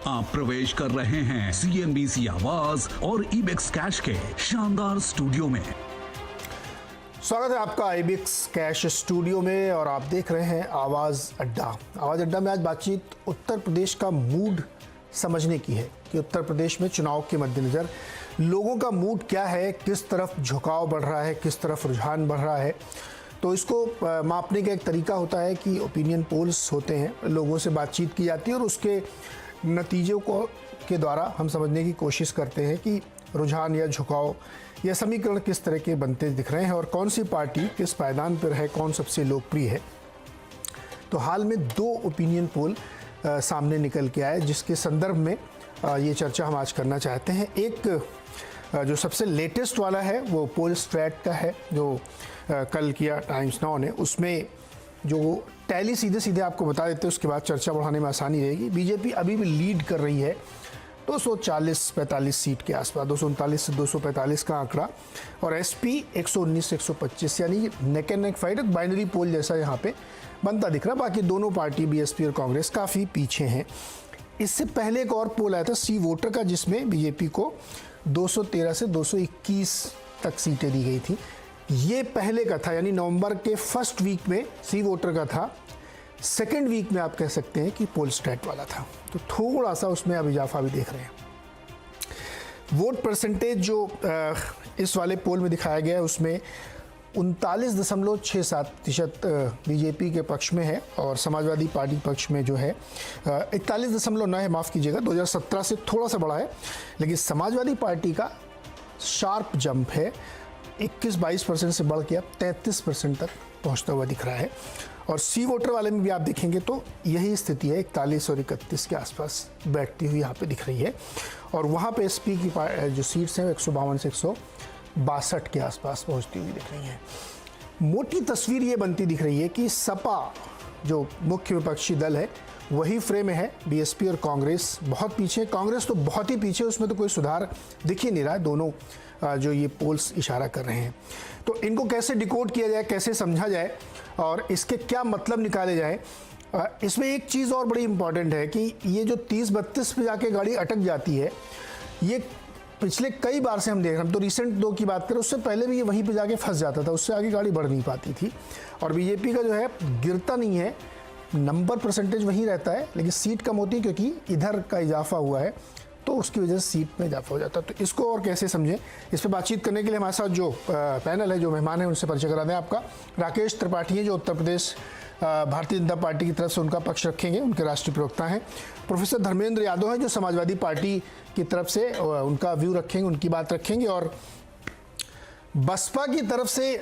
आप प्रवेश कर रहे हैं CNBC आवाज और IBEX कैश के शानदार स्टूडियो में। स्वागत है आपका IBEX कैश स्टूडियो में और आप देख रहे हैं आवाज़ अड्डा। आवाज़ अड्डा में आज बातचीत उत्तर प्रदेश का मूड समझने की है कि उत्तर प्रदेश में चुनाव के मद्देनज़र लोगों का मूड क्या है, किस तरफ झुकाव बढ़ रहा है, किस तरफ रुझान बढ़ रहा है। तो इसको मापने का एक तरीका होता है कि ओपिनियन पोल्स होते हैं, लोगों से बातचीत की जाती है और उसके नतीजों के द्वारा हम समझने की कोशिश करते हैं कि रुझान या झुकाव या समीकरण किस तरह के बनते दिख रहे हैं और कौन सी पार्टी किस पायदान पर है, कौन सबसे लोकप्रिय है। तो हाल में 2 ओपिनियन पोल सामने निकल के आए जिसके संदर्भ में ये चर्चा हम आज करना चाहते हैं। एक जो सबसे लेटेस्ट वाला है वो पोल स्ट्रैट का है जो कल किया टाइम्स नाउ ने। उसमें जो टैली सीधे सीधे आपको बता देते हैं, उसके बाद चर्चा बढ़ाने में आसानी रहेगी। बीजेपी अभी भी लीड कर रही है 240-45 सीट के आसपास, 239 से 245 का आंकड़ा, और एसपी 119 से 125, यानी neck and neck fight, binary poll जैसा यहाँ पे बनता दिख रहा है। बाकी दोनों पार्टी बीएसपी और कांग्रेस काफ़ी पीछे हैं। इससे पहले एक और पोल आया था सी वोटर का, जिसमें बीजेपी को 213 से 221 तक सीटें दी गई थी। ये पहले का था, यानी नवंबर के फर्स्ट वीक में सी वोटर का था, सेकेंड वीक में आप कह सकते हैं कि पोल स्ट्रैट वाला था। तो थोड़ा सा उसमें अब इजाफा भी देख रहे हैं। वोट परसेंटेज जो इस वाले पोल में दिखाया गया है उसमें 39.67% बीजेपी के पक्ष में है और समाजवादी पार्टी पक्ष में जो है 41.9 है, माफ़ कीजिएगा, 2017 से थोड़ा सा बढ़ा है। लेकिन समाजवादी पार्टी का शार्प जंप है, 21-22% से बढ़ के अब 33% तक पहुंचता हुआ दिख रहा है। और सी वोटर वाले में भी आप देखेंगे तो यही स्थिति है, 41 और 31 के आसपास बैठती हुई यहाँ पे दिख रही है। और वहाँ पे एसपी की जो सीट्स हैं 152 से 162 के आसपास पहुँचती हुई दिख रही हैं। मोटी तस्वीर ये बनती दिख रही है कि सपा जो मुख्य विपक्षी दल है वही फ्रेम में है, बीएसपी और कांग्रेस बहुत पीछे। कांग्रेस तो बहुत ही पीछे, उसमें तो कोई सुधार दिख ही नहीं रहा है, दोनों जो ये पोल्स इशारा कर रहे हैं। तो इनको कैसे डिकोड किया जाए, कैसे समझा जाए और इसके क्या मतलब निकाले जाए, इसमें एक चीज़ और बड़ी इंपॉर्टेंट है कि ये जो 30-32 पे जाके गाड़ी अटक जाती है, ये पिछले कई बार से हम देख रहे हैं। तो रिसेंट 2 की बात करें, उससे पहले भी ये वहीं पे जाके फंस जाता था, उससे आगे गाड़ी बढ़ नहीं पाती थी। और बीजेपी का जो है गिरता नहीं है, नंबर परसेंटेज वहीं रहता है, लेकिन सीट कम होती है क्योंकि इधर का इजाफा हुआ है, तो उसकी वजह से सीट में इजाफा हो जाता है। तो इसको और कैसे समझें, इस पर बातचीत करने के लिए हमारे साथ जो पैनल है, जो मेहमान है, उनसे परिचय करा दें आपका। राकेश त्रिपाठी हैं जो उत्तर प्रदेश भारतीय जनता पार्टी की तरफ से उनका पक्ष रखेंगे, उनके राष्ट्रीय प्रवक्ता हैं। प्रोफेसर धर्मेंद्र यादव हैं जो समाजवादी पार्टी की तरफ से उनका व्यू रखेंगे, उनकी बात रखेंगे। और बसपा की तरफ से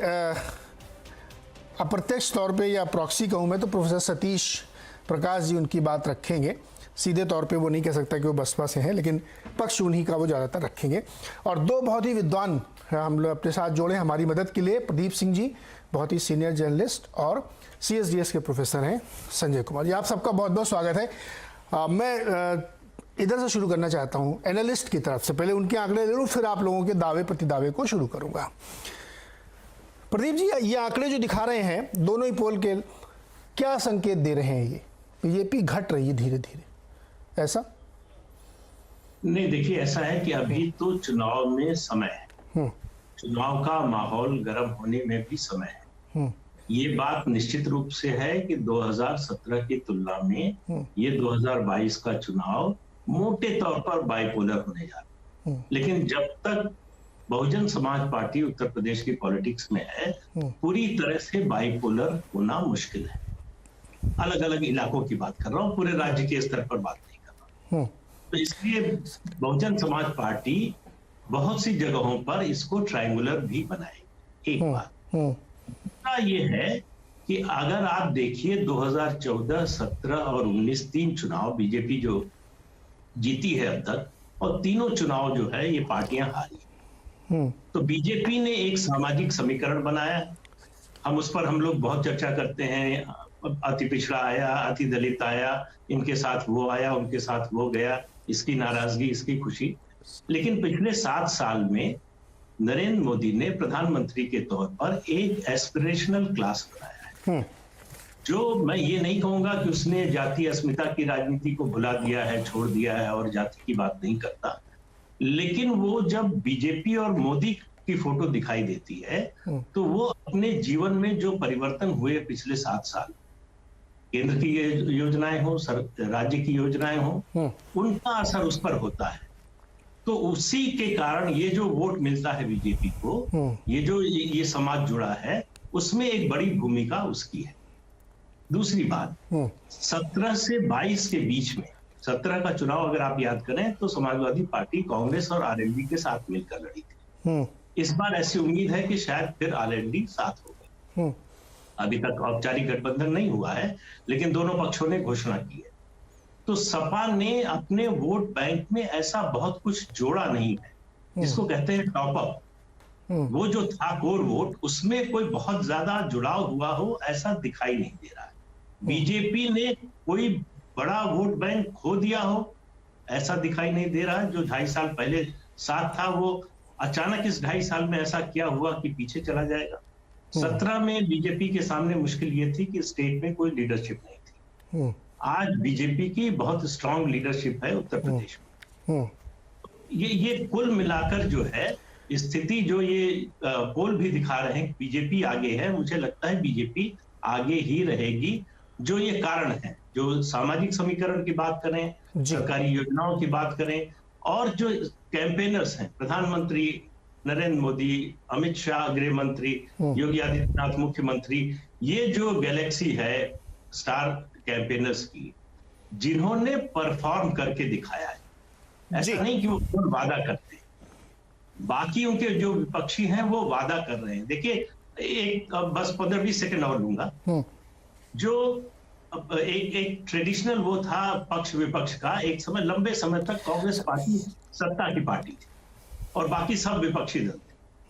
अप्रत्यक्ष तौर पे या प्रॉक्सी कहूँ मैं तो प्रोफेसर सतीश प्रकाश जी उनकी बात रखेंगे। सीधे तौर पे वो नहीं कह सकता कि वो बसपा से हैं, लेकिन पक्ष उन्हीं का वो ज़्यादातर रखेंगे। और 2 बहुत ही विद्वान हम लोग अपने साथ जोड़े हमारी मदद के लिए, प्रदीप सिंह जी बहुत ही सीनियर जर्नलिस्ट और CSDS के प्रोफेसर हैं संजय कुमार जी। आप सबका बहुत बहुत स्वागत है। मैं इधर से शुरू करना चाहता हूँ एनालिस्ट की तरफ से, पहले उनके आंकड़े ले लूँ, फिर आप लोगों के दावे प्रतिदावे को शुरू करूँगा। प्रदीप जी, ये आंकड़े जो दिखा रहे हैं दोनों ही पोल के, क्या संकेत दे रहे हैं? ये बीजेपी घट रही है धीरे धीरे, ऐसा नहीं? देखिए, ऐसा है कि अभी तो चुनाव में समय है, चुनाव का माहौल गर्म होने में भी समय है। ये बात निश्चित रूप से है कि 2017 की तुलना में ये 2022 का चुनाव मोटे तौर पर बाइपोलर होने जा रहा है। लेकिन जब तक बहुजन समाज पार्टी उत्तर प्रदेश की पॉलिटिक्स में है, पूरी तरह से बाइपोलर होना मुश्किल है। अलग अलग इलाकों की बात कर रहा हूँ, पूरे राज्य के स्तर पर बात नहीं कर रहा हूँ। तो इसलिए बहुजन समाज पार्टी बहुत सी जगहों पर इसको ट्रायंगुलर भी बनाएगी। एक बात दूसरा ये है कि अगर आप देखिए 2014, 17 और 19 3 चुनाव बीजेपी जो जीती है अब तक, और तीनों चुनाव जो है ये पार्टियां हारी। तो बीजेपी ने एक सामाजिक समीकरण बनाया, हम लोग बहुत चर्चा करते हैं, अति पिछड़ा आया, अति दलित आया, इनके साथ वो आया, उनके साथ वो गया, इसकी नाराजगी, इसकी खुशी। लेकिन पिछले 7 साल में नरेंद्र मोदी ने प्रधानमंत्री के तौर पर एक एस्पिरेशनल क्लास बनाया है। जो मैं ये नहीं कहूंगा कि उसने जातीय अस्मिता की राजनीति को भुला दिया है, छोड़ दिया है और जाति की बात नहीं करता, लेकिन वो जब बीजेपी और मोदी की फोटो दिखाई देती है तो वो अपने जीवन में जो परिवर्तन हुए पिछले 7 साल, केंद्र की योजनाएं हो, राज्य की योजनाएं हो, उनका असर उस पर होता है। तो उसी के कारण ये जो वोट मिलता है बीजेपी को, ये जो ये समाज जुड़ा है, उसमें एक बड़ी भूमिका उसकी है। दूसरी बात, 17 से 22 के बीच में, 17 का चुनाव अगर आप याद करें तो समाजवादी पार्टी कांग्रेस और आरएलडी के साथ मिलकर लड़ी थी। इस बार ऐसी उम्मीद है कि शायद फिर आरएलडी साथ होगा। अभी तक औपचारिक गठबंधन नहीं हुआ है, लेकिन दोनों पक्षों ने घोषणा की है। तो सपा ने अपने वोट बैंक में ऐसा बहुत कुछ जोड़ा नहीं है, जिसको कहते हैं टॉप अप। वो जो था कोर वोट, उसमें कोई बहुत ज्यादा जुड़ाव हुआ हो ऐसा दिखाई नहीं दे रहा है। बीजेपी ने कोई बड़ा वोट बैंक खो दिया हो ऐसा दिखाई नहीं दे रहा है। जो 2.5 साल पहले साथ था, वो अचानक इस 2.5 साल में ऐसा क्या हुआ कि पीछे चला जाएगा। 17 में बीजेपी के सामने मुश्किल ये थी कि स्टेट में कोई लीडरशिप नहीं थी। आज बीजेपी की बहुत स्ट्रांग लीडरशिप है उत्तर प्रदेश में। ये कुल मिलाकर जो है स्थिति, जो ये पोल भी दिखा रहे हैं बीजेपी आगे है, मुझे लगता है बीजेपी आगे ही रहेगी। जो ये कारण है, जो सामाजिक समीकरण की बात करें, सरकारी योजनाओं की बात करें, और जो कैंपेनर्स हैं, प्रधानमंत्री नरेंद्र मोदी, अमित शाह गृह मंत्री, योगी आदित्यनाथ मुख्यमंत्री, ये जो गैलेक्सी है स्टार कैंपेनर्स की, जिन्होंने परफॉर्म करके दिखाया है। ऐसा नहीं कि वो वादा करते, बाकी उनके जो विपक्षी हैं वो वादा कर रहे हैं। देखिए, एक बस 15-20 सेकंड और लूंगा। जो एक ट्रेडिशनल वो था पक्ष विपक्ष का, एक समय लंबे समय तक कांग्रेस पार्टी सत्ता की पार्टी थी और बाकी सब विपक्षी दल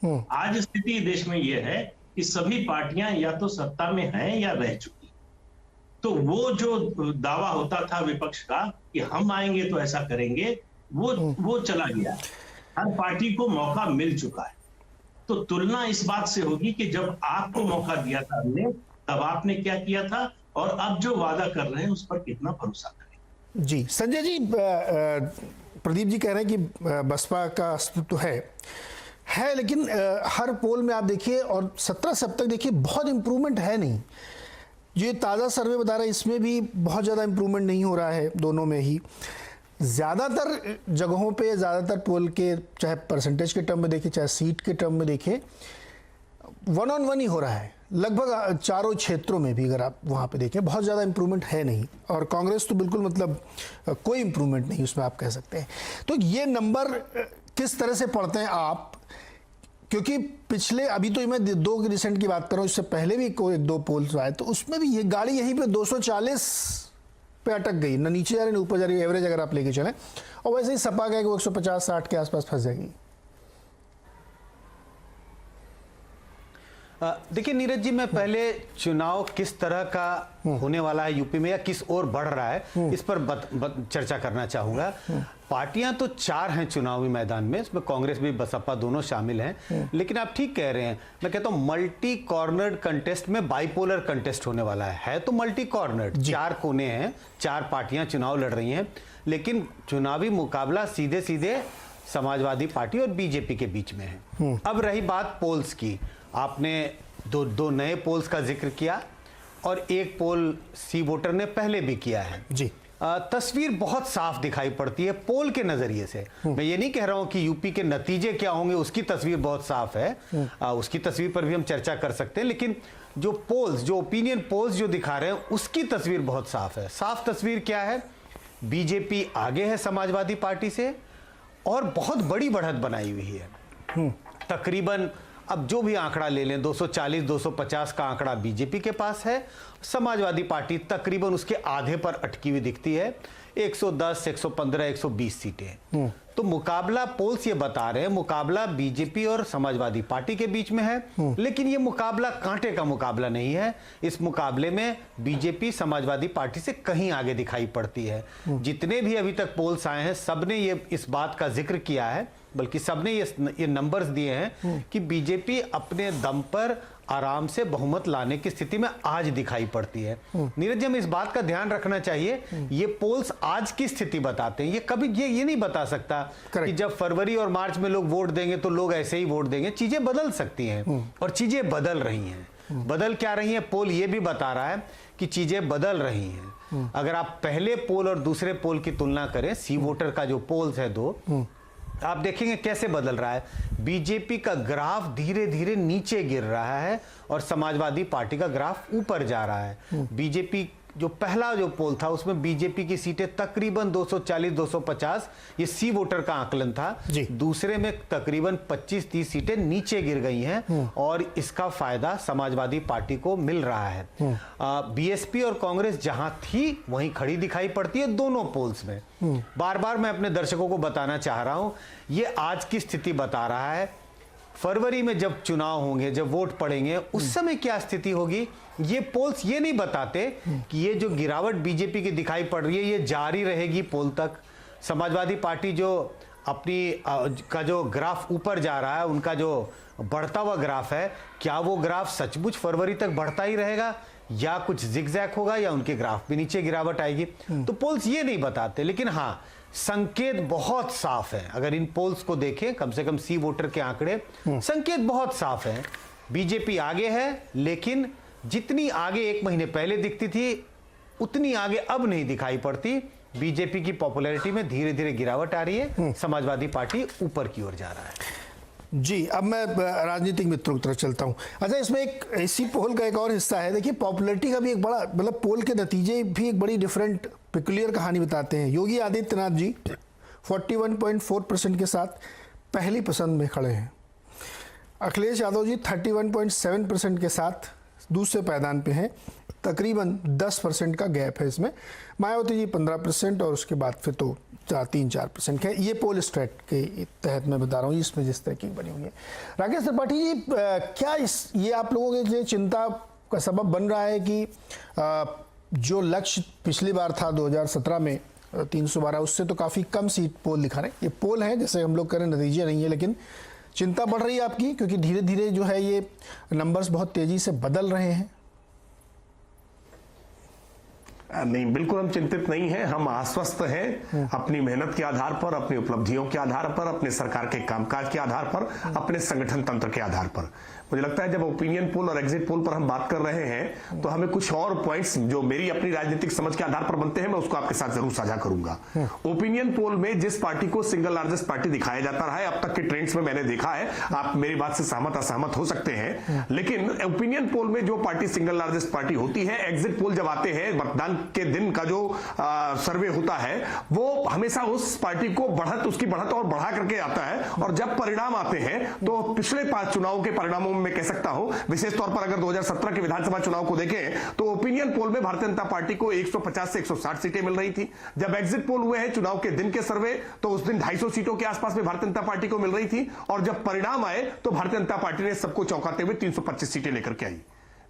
थे। आज स्थिति देश में यह है कि सभी पार्टियां या तो सत्ता में हैं या रह चुकी। तो वो जो दावा होता था विपक्ष का कि हम आएंगे तो ऐसा करेंगे, वो चला गया। हर पार्टी को मौका मिल चुका है। तो तुलना इस बात से होगी कि जब आपको मौका दिया था हमने, तब आपने क्या किया था, और अब जो वादा कर रहे हैं उस पर कितना भरोसा करें। जी संजय जी, प्रदीप जी कह रहे हैं कि बसपा का अस्तित्व है, लेकिन हर पोल में आप देखिए, और 17 से अब तक देखिए, बहुत इंप्रूवमेंट है नहीं। जो ताज़ा सर्वे बता रहा है, इसमें भी बहुत ज़्यादा इंप्रूवमेंट नहीं हो रहा है, दोनों में ही। ज़्यादातर जगहों पे, ज़्यादातर पोल के, चाहे परसेंटेज के टर्म में देखिए, चाहे सीट के टर्म में देखिए, 1-on-1 ही हो रहा है लगभग चारों क्षेत्रों में भी। अगर आप वहाँ पे देखें, बहुत ज़्यादा इंप्रूवमेंट है नहीं, और कांग्रेस तो बिल्कुल मतलब कोई इंप्रूवमेंट नहीं उसमें, आप कह सकते हैं। तो ये नंबर किस तरह से पढ़ते हैं आप? क्योंकि पिछले, अभी तो मैं 2 की रिसेंट की बात कर रहा हूँ, इससे पहले भी कोई 2 पोल्स आए, तो उसमें भी ये गाड़ी यहीं पे 240 पे अटक गई, ना नीचे जा रही ना ऊपर जा रही, एवरेज अगर आप लेके चलें। और वैसे ही सपा का है कि वो 150-60 के आसपास फंस जाएगी। देखिए नीरज जी, मैं पहले चुनाव किस तरह का होने वाला है यूपी में, या किस ओर बढ़ रहा है, इस पर चर्चा करना चाहूंगा। पार्टियां तो 4 हैं चुनावी मैदान में, इसमें कांग्रेस भी बसपा दोनों शामिल हैं। लेकिन आप ठीक कह रहे हैं, मैं कहता हूं मल्टी कॉर्नर्ड कंटेस्ट में बाइपोलर कंटेस्ट होने वाला है तो मल्टी कॉर्नर्ड, 4 कोने हैं, 4 पार्टियां चुनाव लड़ रही हैं, लेकिन चुनावी मुकाबला सीधे सीधे समाजवादी पार्टी और बीजेपी के बीच में है। अब रही बात पोल्स की, आपने दो नए पोल्स का जिक्र किया, और एक पोल सी वोटर ने पहले भी किया है जी। तस्वीर बहुत साफ दिखाई पड़ती है पोल के नजरिए से। मैं ये नहीं कह रहा हूं कि यूपी के नतीजे क्या होंगे, उसकी तस्वीर बहुत साफ है, उसकी तस्वीर पर भी हम चर्चा कर सकते हैं, लेकिन जो पोल्स, जो ओपिनियन पोल्स जो दिखा रहे हैं, उसकी तस्वीर बहुत साफ है। साफ तस्वीर क्या है? बीजेपी आगे है समाजवादी पार्टी से, और बहुत बड़ी बढ़त बनाई हुई है। तकरीबन अब जो भी आंकड़ा ले लें, 240-250 का आंकड़ा बीजेपी के पास है, समाजवादी पार्टी तकरीबन उसके आधे पर अटकी हुई दिखती है, 110, 115, 120 सीटें। तो मुकाबला, पोल्स ये बता रहे हैं, मुकाबला बीजेपी और समाजवादी पार्टी के बीच में है, लेकिन ये मुकाबला कांटे का मुकाबला नहीं है। इस मुकाबले में बीजेपी समाजवादी पार्टी से कहीं आगे दिखाई पड़ती है। जितने भी अभी तक पोल्स आए हैं, सबने ये इस बात का जिक्र किया है, बल्कि सबने ये नंबर्स दिए हैं कि बीजेपी अपने दम पर आराम से बहुमत लाने की स्थिति में आज दिखाई पड़ती है। नीरज जी, हमें इस बात का ध्यान रखना चाहिए, ये पोल्स आज की स्थिति बताते हैं, ये कभी ये नहीं बता सकता कि जब फरवरी और मार्च में लोग वोट देंगे तो लोग ऐसे ही वोट देंगे। चीजें बदल सकती हैं और चीजें बदल रही हैं। बदल क्या रही है, पोल ये भी बता रहा है कि चीजें बदल रही हैं। अगर आप पहले पोल और दूसरे पोल की तुलना करें, सी वोटर का जो पोल्स है दो, आप देखेंगे कैसे बदल रहा है। बीजेपी का ग्राफ धीरे धीरे नीचे गिर रहा है और समाजवादी पार्टी का ग्राफ ऊपर जा रहा है। बीजेपी जो पहला जो पोल था उसमें बीजेपी की सीटें तकरीबन 240-250, ये सी वोटर का आकलन था। दूसरे में तकरीबन 25-30 सीटें नीचे गिर गई हैं और इसका फायदा समाजवादी पार्टी को मिल रहा है। बीएसपी और कांग्रेस जहां थी वहीं खड़ी दिखाई पड़ती है दोनों पोल्स में। बार बार मैं अपने दर्शकों को बताना चाह रहा हूं, ये आज की स्थिति बता रहा है। फरवरी में जब चुनाव होंगे, जब वोट पड़ेंगे, उस समय क्या स्थिति होगी, ये पोल्स ये नहीं बताते कि ये जो गिरावट बीजेपी की दिखाई पड़ रही है ये जारी रहेगी पोल तक। समाजवादी पार्टी जो अपनी का जो ग्राफ ऊपर जा रहा है, उनका जो बढ़ता हुआ ग्राफ है, क्या वो ग्राफ सचमुच फरवरी तक बढ़ता ही रहेगा या कुछ जिगजैग होगा या उनके ग्राफ में नीचे गिरावट आएगी? तो पोल्स ये नहीं बताते, लेकिन हाँ, संकेत बहुत साफ है। अगर इन पोल्स को देखें, कम से कम सी वोटर के आंकड़े, संकेत बहुत साफ है। बीजेपी आगे है, लेकिन जितनी आगे एक महीने पहले दिखती थी उतनी आगे अब नहीं दिखाई पड़ती। बीजेपी की पॉपुलैरिटी में धीरे धीरे गिरावट आ रही है, समाजवादी पार्टी ऊपर की ओर जा रहा है। जी, अब मैं राजनीतिक मित्रों की तरफ चलता हूं। अच्छा, इसमें एक इसी पोल का एक और हिस्सा है। देखिए, पॉपुलैरिटी का भी एक बड़ा, मतलब पोल के नतीजे भी एक बड़ी डिफरेंट पिकुलियर कहानी बताते हैं। योगी आदित्यनाथ जी 41.4% के साथ पहली पसंद में खड़े हैं। अखिलेश यादव जी 31.7% के साथ दूसरे पायदान पे हैं। तकरीबन 10% का गैप है इसमें। मायावती जी 15% और उसके बाद फिर तो 3-4% है। ये पोल स्ट्रेट के तहत मैं बता रहा हूँ, इसमें जिस तरह की बनी हुई है। राकेश त्रिपाठी जी, क्या ये आप लोगों के लिए चिंता का सबब बन रहा है कि जो लक्ष्य पिछली बार था 2017 में 312, उससे तो काफ़ी कम सीट पोल दिखा रहे हैं? ये पोल है, जैसे हम लोग करें, नतीजे नहीं है, लेकिन चिंता बढ़ रही है आपकी, क्योंकि धीरे धीरे जो है ये नंबर्स बहुत तेजी से बदल रहे हैं। नहीं, बिल्कुल हम चिंतित नहीं हैं। हम आश्वस्त हैं अपनी मेहनत के आधार पर, अपनी उपलब्धियों के आधार पर, अपने सरकार के कामकाज के आधार पर, अपने संगठन तंत्र के आधार पर। मुझे लगता है जब ओपिनियन पोल और एग्जिट पोल पर हम बात कर रहे हैं तो हमें कुछ और पॉइंट्स जो मेरी अपनी राजनीतिक समझ के आधार पर बनते हैं, मैं उसको आपके साथ जरूर साझा करूंगा। ओपिनियन पोल में जिस पार्टी को सिंगल लार्जेस्ट पार्टी दिखाया जाता रहा है, अब तक के ट्रेंड्स में मैंने देखा है, आप मेरी बात से सहमत असहमत हो सकते हैं, लेकिन ओपिनियन पोल में जो पार्टी सिंगल लार्जेस्ट पार्टी होती है, एग्जिट पोल जब आते हैं, मतदान के दिन का जो सर्वे होता है, वो हमेशा उस पार्टी को उसकी बढ़त और बढ़ा करके आता है। और जब परिणाम आते हैं तो पिछले 5 चुनावों के परिणामों में मैं कह सकता हूं, विशेष तौर पर अगर 2017 के विधानसभा चुनाव को देखें तो ओपिनियन पोल में भारतीय जनता पार्टी को 150 से 160 सीटें मिल रही थी। जब एग्जिट पोल हुए हैं चुनाव के दिन के सर्वे, तो उस दिन 250 सीटों के आसपास में भारतीय जनता पार्टी को मिल रही थी, और जब परिणाम आए तो भारतीय जनता पार्टी ने सबको चौंकाते हुए 325 सीटें लेकर के आई।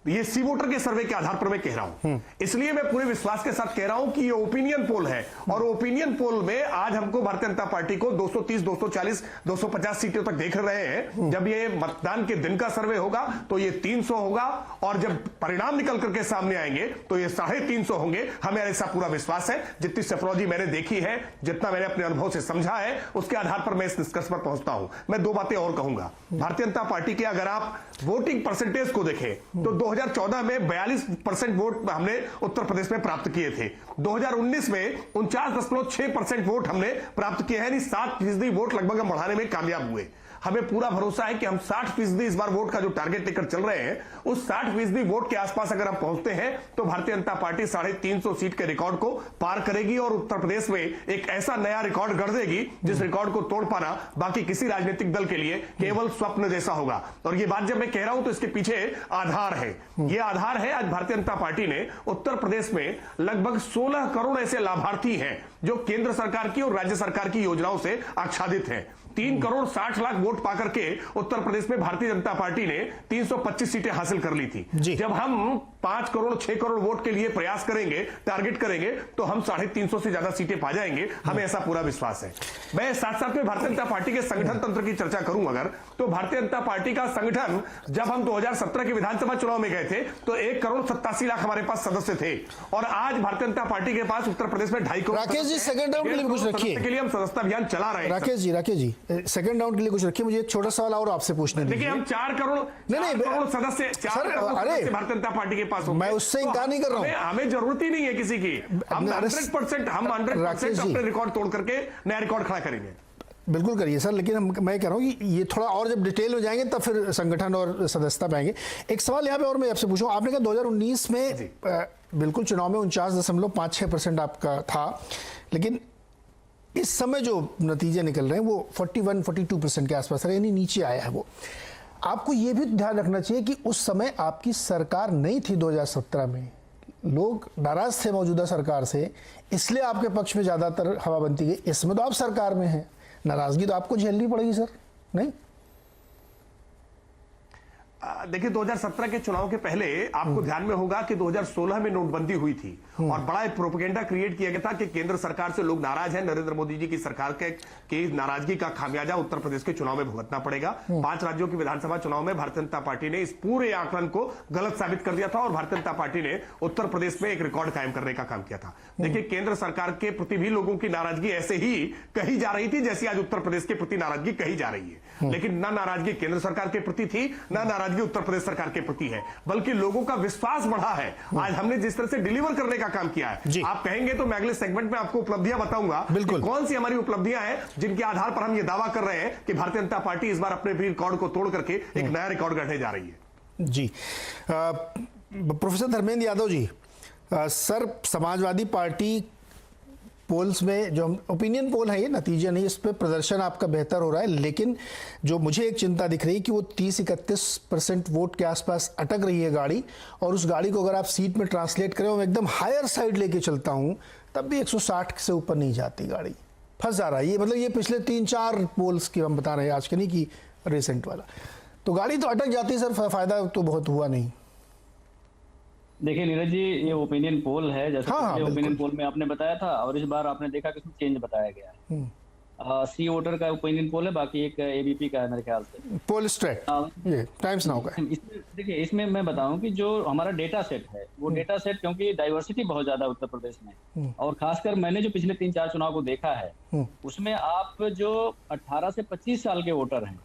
ये सी वोटर के सर्वे के आधार पर मैं कह रहा हूं, इसलिए मैं पूरे विश्वास के साथ कह रहा हूं कि ये ओपिनियन पोल है, और ओपिनियन पोल में आज हमको भारतीय जनता पार्टी को 230, 240, 250 सीटों तक देख रहे हैं। जब ये मतदान के दिन का सर्वे होगा तो ये 300 होगा, और जब परिणाम निकल करके सामने आएंगे तो ये 350 होंगे। हमें ऐसा पूरा विश्वास है। जितनी सेफरोलॉजी मैंने देखी है, जितना मैंने अपने अनुभव से समझा है, उसके आधार पर मैं इस निष्कर्ष पर पहुंचता हूं। मैं 2 बातें और कहूंगा। भारतीय जनता पार्टी के अगर आप वोटिंग परसेंटेज को देखें तो 2014 में 42% वोट हमने उत्तर प्रदेश में प्राप्त किए थे। 2019 में 49.6% वोट हमने प्राप्त किए हैं, यानी 7% वोट लगभग हम बढ़ाने में कामयाब हुए। हमें पूरा भरोसा है कि हम 60% इस बार वोट का जो टारगेट लेकर चल रहे हैं, उस 60% वोट के आसपास अगर हम पहुंचते हैं तो भारतीय जनता पार्टी 350 सीट के रिकॉर्ड को पार करेगी और उत्तर प्रदेश में एक ऐसा नया रिकॉर्ड गढ़ देगी जिस रिकॉर्ड को तोड़ पाना बाकी किसी राजनीतिक दल के लिए केवल स्वप्न जैसा होगा। और ये बात जब मैं कह रहा हूं तो इसके पीछे आधार है। ये आधार है, आज भारतीय जनता पार्टी ने उत्तर प्रदेश में लगभग 16 करोड़ ऐसे लाभार्थी हैं जो केंद्र सरकार की और राज्य सरकार की योजनाओं से आच्छादित हैं। 3 करोड़ 60 लाख वोट पाकर के उत्तर प्रदेश में भारतीय जनता पार्टी ने 325 सीटें हासिल कर ली थी। जब हम 5 करोड़ 6 करोड़ वोट के लिए प्रयास करेंगे, टारगेट करेंगे, तो हम 350 से ज्यादा सीटें पा जाएंगे, हमें ऐसा पूरा विश्वास है। मैं साथ साथ में भारतीय जनता पार्टी के संगठन तंत्र की चर्चा करूं अगर, तो भारतीय जनता पार्टी का संगठन जब हम 2017 के विधानसभा चुनाव में गए थे तो 1 करोड़ 87 लाख हमारे पास सदस्य थे, और आज भारतीय जनता पार्टी के पास उत्तर प्रदेश में 2.5 करोड़। राकेश जी, सेकंड राउंड के लिए कुछ रखिए, के लिए हम सदस्यता अभियान चला रहे हैं। राकेश जी सेकंड राउंड के लिए कुछ रखिए, मुझे एक छोटा सवाल और आपसे पूछने दीजिए। देखिए, हम 4 करोड़ सदस्य, 4 करोड़ सदस्य भारतीय जनता पार्टी के पास, मैं उससे इनकार नहीं कर रहा हूं, हमें जरूरत ही नहीं है किसी की। हम 100% अपने रिकॉर्ड तोड़ करके नया रिकॉर्ड खड़ा करेंगे। बिल्कुल करिए सर, लेकिन मैं कह रहा हूँ कि ये थोड़ा और जब डिटेल में जाएंगे तब फिर संगठन और सदस्यता पाएंगे। एक सवाल यहाँ पे और मैं आपसे पूछूं, आपने कहा 2019 में बिल्कुल चुनाव में 49.56% आपका था, लेकिन इस समय जो नतीजे निकल रहे हैं वो 41-42% के आसपास है, यानी नीचे आया है वो। आपको ये भी ध्यान रखना चाहिए कि उस समय आपकी सरकार नहीं थी 2017 में, लोग नाराज थे मौजूदा सरकार से, इसलिए आपके पक्ष में ज्यादातर हवा बनती गई। इसमें तो आप सरकार में हैं, नाराजगी तो आपको झेलनी पड़ेगी सर, नहीं? देखिए, 2017 के चुनाव के पहले आपको ध्यान में होगा कि 2016 में नोटबंदी हुई थी और बड़ा एक प्रोपेगेंडा क्रिएट किया गया था कि केंद्र सरकार से लोग नाराज हैं, नरेंद्र मोदी जी की सरकार के नाराजगी का खामियाजा उत्तर प्रदेश के चुनाव में भुगतना पड़ेगा। 5 राज्यों की विधानसभा चुनाव में भारतीय जनता पार्टी ने इस पूरे आकलन को गलत साबित कर दिया था और भारतीय जनता पार्टी ने उत्तर प्रदेश में एक रिकॉर्ड कायम करने का काम किया था। देखिए, केंद्र सरकार के प्रति भी लोगों की नाराजगी ऐसे ही कही जा रही थी जैसी आज उत्तर प्रदेश के प्रति नाराजगी कही जा रही है, लेकिन ना नाराजगी केंद्र सरकार के प्रति थी, ना नाराजगी उत्तर प्रदेश सरकार के प्रति है, बल्कि लोगों का विश्वास बढ़ा है। आज हमने जिस तरह से डिलीवर करने का काम किया है, आप कहेंगे तो मैं अगले सेगमेंट में आपको उपलब्धियां बताऊंगा, कौन सी हमारी उपलब्धियां हैं जिनके आधार पर हम ये दावा कर रहे हैं कि भारतीय जनता पार्टी इस बार अपने भी रिकॉर्ड को तोड़ करके एक नया रिकॉर्ड गढ़ने जा रही है। जी, professor Dharmendra Yadav ji, sir Samajwadi party poles में जो ओपिनियन पोल है, ये नतीजे नहीं, इस पे प्रदर्शन आपका बेहतर हो रहा है, लेकिन जो मुझे एक चिंता दिख रही है कि वो 30-31% वोट के आसपास अटक रही है गाड़ी, और उस गाड़ी को अगर आप सीट में ट्रांसलेट करें, मैं एकदम हायर साइड लेके चलता हूं तब भी 160 से ऊपर नहीं जाती गाड़ी, फंस जा रहा है। ये मतलब ये पिछले 3-4 पोल्स की हम बता रहे हैं, आज के नहीं कि रिसेंट वाला, तो गाड़ी तो अटक जाती है सर, फायदा तो बहुत हुआ नहीं। देखिए नीरज जी, ये ओपिनियन पोल है, जैसे ओपिनियन पोल में आपने बताया था, और इस बार आपने देखा कि उसमें चेंज बताया गया है। सी वोटर का ओपिनियन पोल है, बाकी एक एबीपी का है मेरे ख्याल से, पोल स्ट्रेट, ये टाइम्स नाउ का। देखिए, इसमें मैं बताऊं कि जो हमारा डेटा सेट है, वो डेटा सेट, क्योंकि डाइवर्सिटी बहुत ज्यादा उत्तर प्रदेश में, और खासकर मैंने जो पिछले 3-4 चुनाव को देखा है, उसमें आप जो 18 से 25 साल के वोटर हैं,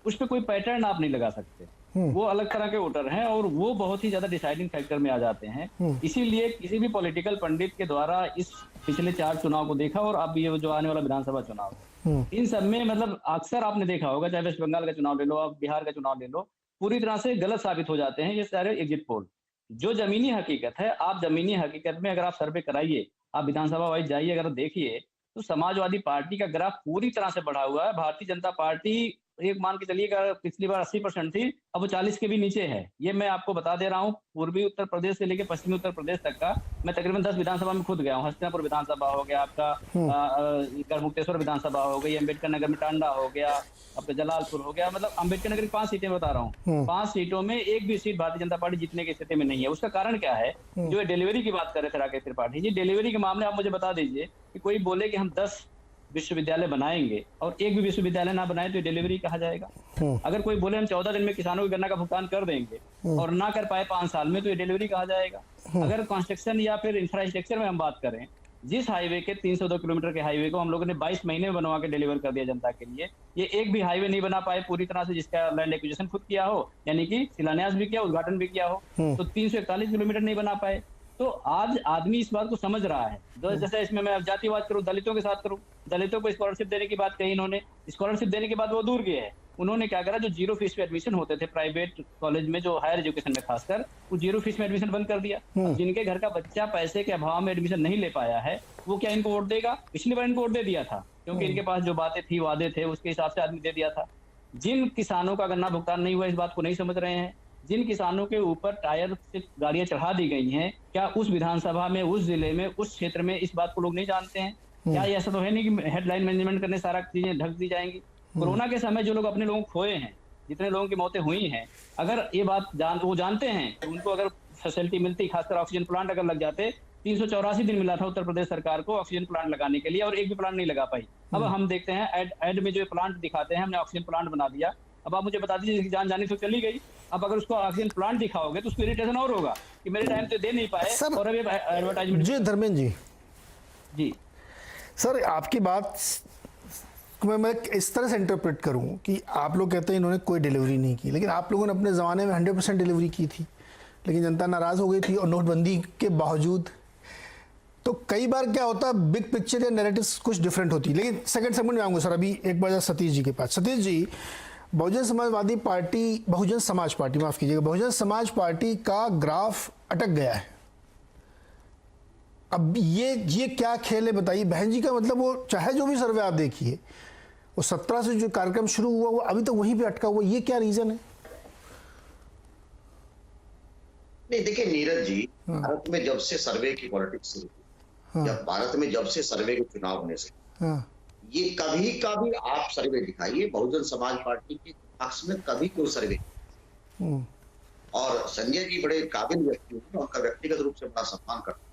उस पर कोई पैटर्न आप नहीं लगा सकते। वो अलग तरह के वोटर हैं और वो बहुत ही ज्यादा डिसाइडिंग फैक्टर में आ जाते हैं। इसीलिए किसी भी पॉलिटिकल पंडित के द्वारा इस पिछले 4 चुनाव को देखा, और अब ये जो आने वाला विधानसभा चुनाव है, इन सब में मतलब अक्सर आपने देखा होगा, चाहे वेस्ट बंगाल का चुनाव ले लो, आप बिहार का चुनाव ले लो, पूरी तरह से गलत साबित हो जाते हैं ये सारे एग्जिट पोल। जो जमीनी हकीकत है, आप जमीनी हकीकत में अगर आप सर्वे कराइए, आप विधानसभा वाइज जाइए, अगर देखिए तो समाजवादी पार्टी का ग्राफ पूरी तरह से बढ़ा हुआ है। भारतीय जनता पार्टी एक मान के चलिए पिछली बार 80% थी, अब वो 40 के भी नीचे है। ये मैं आपको बता दे रहा हूँ, पूर्वी उत्तर प्रदेश से लेकर पश्चिमी उत्तर प्रदेश तक का मैं तकरीबन 10 विधानसभा में खुद गया हूँ। हस्तिनापुर विधानसभा हो गया आपका, गढ़मुक्तेश्वर विधानसभा हो गई, अम्बेडकर नगर में टांडा हो गया, आपका जलालपुर हो गया, मतलब अम्बेडकर नगर की 5 सीटें बता रहा हूँ। 5 सीटों में एक भी सीट भारतीय जनता पार्टी जीतने की स्थिति में नहीं है। उसका कारण क्या है? जो डिलीवरी की बात कर रहे थे राकेश त्रिपाठी जी, डिलीवरी के मामले आप मुझे बता दीजिए कि कोई बोले कि हम 10 विश्वविद्यालय बनाएंगे और एक भी विश्वविद्यालय ना बनाए तो डिलीवरी कहा जाएगा। अगर कोई बोले हम 14 दिन में किसानों की गन्ना का भुगतान कर देंगे और ना कर पाए 5 साल में, तो ये डिलीवरी कहा जाएगा। अगर कंस्ट्रक्शन या फिर इंफ्रास्ट्रक्चर में हम बात करें, जिस हाईवे के 302 किलोमीटर के हाईवे को हम लोगों ने 22 महीने में बनवा के डिलीवर कर दिया जनता के लिए, ये एक भी हाईवे नहीं बना पाए पूरी तरह से जिसका लैंड एक्विजिशन खुद किया हो, यानी कि शिलान्यास भी किया, उद्घाटन भी किया हो, तो 341 किलोमीटर नहीं बना पाए। तो आज आदमी इस बात को समझ रहा है। जैसे इसमें मैं जातिवाद करूं, दलितों के साथ करूं, दलितों को स्कॉलरशिप देने की बात कही इन्होंने, स्कॉलरशिप देने के बाद वो दूर गए हैं। उन्होंने क्या करा, जो 0 फीस पे एडमिशन होते थे प्राइवेट कॉलेज में, जो हायर एजुकेशन में खासकर, वो 0 फीस में एडमिशन बंद कर दिया। जिनके घर का बच्चा पैसे के अभाव में एडमिशन नहीं ले पाया है, वो क्या इनको वोट देगा? पिछली बार इनको वोट दे दिया था, क्योंकि इनके पास जो बातें थी, वादे थे, उसके हिसाब से आदमी दे दिया था। जिन किसानों का गन्ना भुगतान नहीं हुआ, इस बात को नहीं समझ रहे हैं। जिन किसानों के ऊपर टायर से गाड़ियां चढ़ा दी गई हैं, क्या उस विधानसभा में, उस जिले में, उस क्षेत्र में इस बात को लोग नहीं जानते हैं? क्या ऐसा तो है नहीं कि हेडलाइन मैनेजमेंट करने सारा चीजें ढक दी जाएंगी? कोरोना के समय जो लोग अपने लोगों को खोए हैं, जितने लोगों की मौतें हुई हैं, अगर ये बात वो जानते हैं कि उनको अगर फैसिलिटी मिलती, खासकर ऑक्सीजन प्लांट अगर लग जाते, 384 दिन मिला था उत्तर प्रदेश सरकार को ऑक्सीजन प्लांट लगाने के लिए और एक भी प्लांट नहीं लगा पाई। अब हम देखते हैं ऐड में जो प्लांट दिखाते हैं, हमने ऑक्सीजन प्लांट बना दिया। अब आप मुझे बता दीजिए, जान जानी तो चली गई। अब अगर उसको ऑक्सीजन प्लांट दिखाओगे तो उसको इरिटेशन और होगा कि मेरे टाइम तो दे नहीं पाए और अभी एडवर्टाइजमेंट। जी धर्मेंद्र जी, जी सर आपकी बात मैं इस तरह से इंटरप्रेट करूं कि आप लोग कहते हैं इन्होंने कोई डिलीवरी नहीं की, लेकिन आप लोगों ने अपने ज़माने में 100% डिलीवरी की थी, लेकिन जनता नाराज़ हो गई थी और नोटबंदी के बावजूद। तो कई बार क्या होता है, बिग पिक्चर या नैरेटिव्स कुछ डिफरेंट होती है। लेकिन सेकंड सेगमेंट में आऊँगा सर, अभी एक बार सतीश जी के पास। सतीश जी, बहुजन समाज पार्टी माफ़ कीजिएगा, बहुजन समाज पार्टी का ग्राफ अटक गया है। अब ये क्या खेल है बताइए। बहन जी का मतलब वो चाहे जो भी सर्वे आप देखिए, वो 17 से जो कार्यक्रम शुरू हुआ वो अभी तक वहीं पे अटका हुआ, ये क्या रीजन है? नहीं देखिए नीरज जी, भारत में जब से सर्वे की पॉलिटिक्स शुरू हुई, या भारत में जब से सर्वे के चुनाव होने से, ये कभी कभी आप सर्वे दिखाइए, बहुजन समाज पार्टी के पक्ष में कभी कोई सर्वे। और संजय जी बड़े काबिल व्यक्ति हैं, उनका व्यक्तिगत रूप से बड़ा सम्मान करते हैं।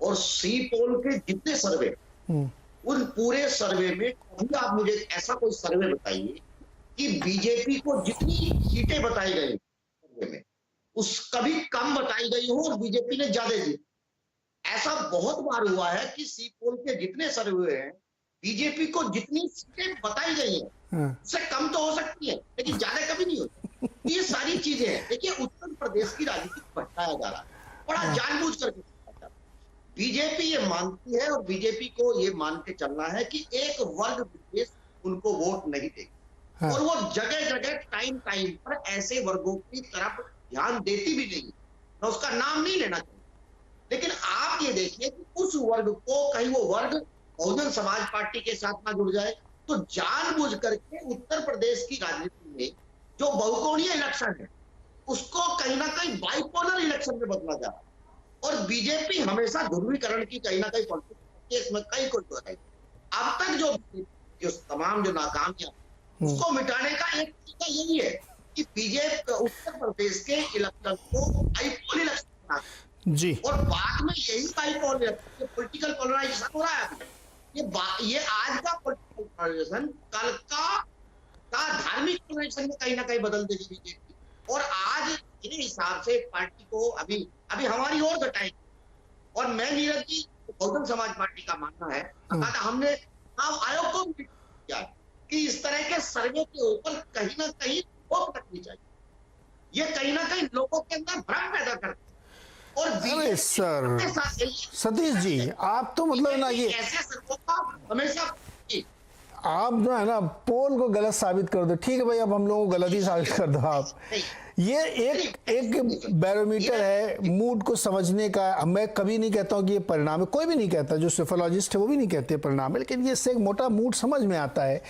और सी पोल के जितने सर्वे, उन पूरे सर्वे में कभी आप मुझे ऐसा कोई सर्वे बताइए कि बीजेपी को जितनी सीटें बताई गई सर्वे में, उस कभी कम बताई गई हो और बीजेपी ने ज्यादा दी। ऐसा बहुत बार हुआ है कि सी पोल के जितने सर्वे हैं, बीजेपी को जितनी सीटें बताई गई हैं उससे कम तो हो सकती है, लेकिन ज्यादा कभी नहीं होती। ये सारी चीजें हैं। देखिए उत्तर प्रदेश की राजनीति को भटकाया जा रहा है, बड़ा जानबूझ करके। बीजेपी ये मानती है और बीजेपी को ये मान के चलना है कि एक वर्ग विशेष उनको वोट नहीं देगा, और वो जगह जगह टाइम पर ऐसे वर्गों की तरफ ध्यान देती भी नहीं, मैं उसका नाम नहीं लेना चाहूंगा। लेकिन आप ये देखिए कि उस वर्ग को कहीं वो वर्ग बहुजन समाज पार्टी के साथ ना जुड़ जाए, तो जानबूझ करके उत्तर प्रदेश की राजनीति में जो बहुकोणीय इलेक्शन है उसको कहीं ना कहीं बाइपोलर इलेक्शन में बदला जा रहा है। और बीजेपी हमेशा ध्रुवीकरण की कहीं ना कहीं पॉलिटिक्स इसमें कई कोई तो है। अब तक जो तमाम जो नाकामियां, उसको मिटाने का एक तरीका यही है कि बीजेपी उत्तर प्रदेश के इलेक्शन को बाइपोल इलेक्शन बना जी, और बाद में यही बाइपोल पॉलिटिकल पोलराइजेशन हो रहा है। ये आज का पॉलिटिकल पोलराइजेशन कल का धार्मिक पोलराइजेशन में कहीं ना कहीं बदल देगी बीजेपी। और आज इस हिसाब से पार्टी को अभी हमारी ओर घटाएगी। और मैं नीरज जी, बहुजन समाज पार्टी का मानना है, हमने चुनाव आयोग को भी किया कि इस तरह के सर्वे के ऊपर कहीं ना कहीं रोक रखनी चाहिए। ये कहीं ना कहीं लोगों के अंदर भ्रम पैदा करता है। और अरे सर सतीश जी, आप तो मतलब ना ये ऐसे सर्वों का हमेशा आप जो है ना पोल को गलत साबित कर दो। ठीक है भाई, अब हम लोगों को गलत ही साबित कर दो आप। ये एक बैरोमीटर है मूड को समझने का। मैं कभी नहीं कहता हूँ कि ये परिणाम है, कोई भी नहीं कहता, जो सोफोलॉजिस्ट है वो भी नहीं कहते परिणाम है, लेकिन ये इससे एक मोटा मूड समझ में आता है।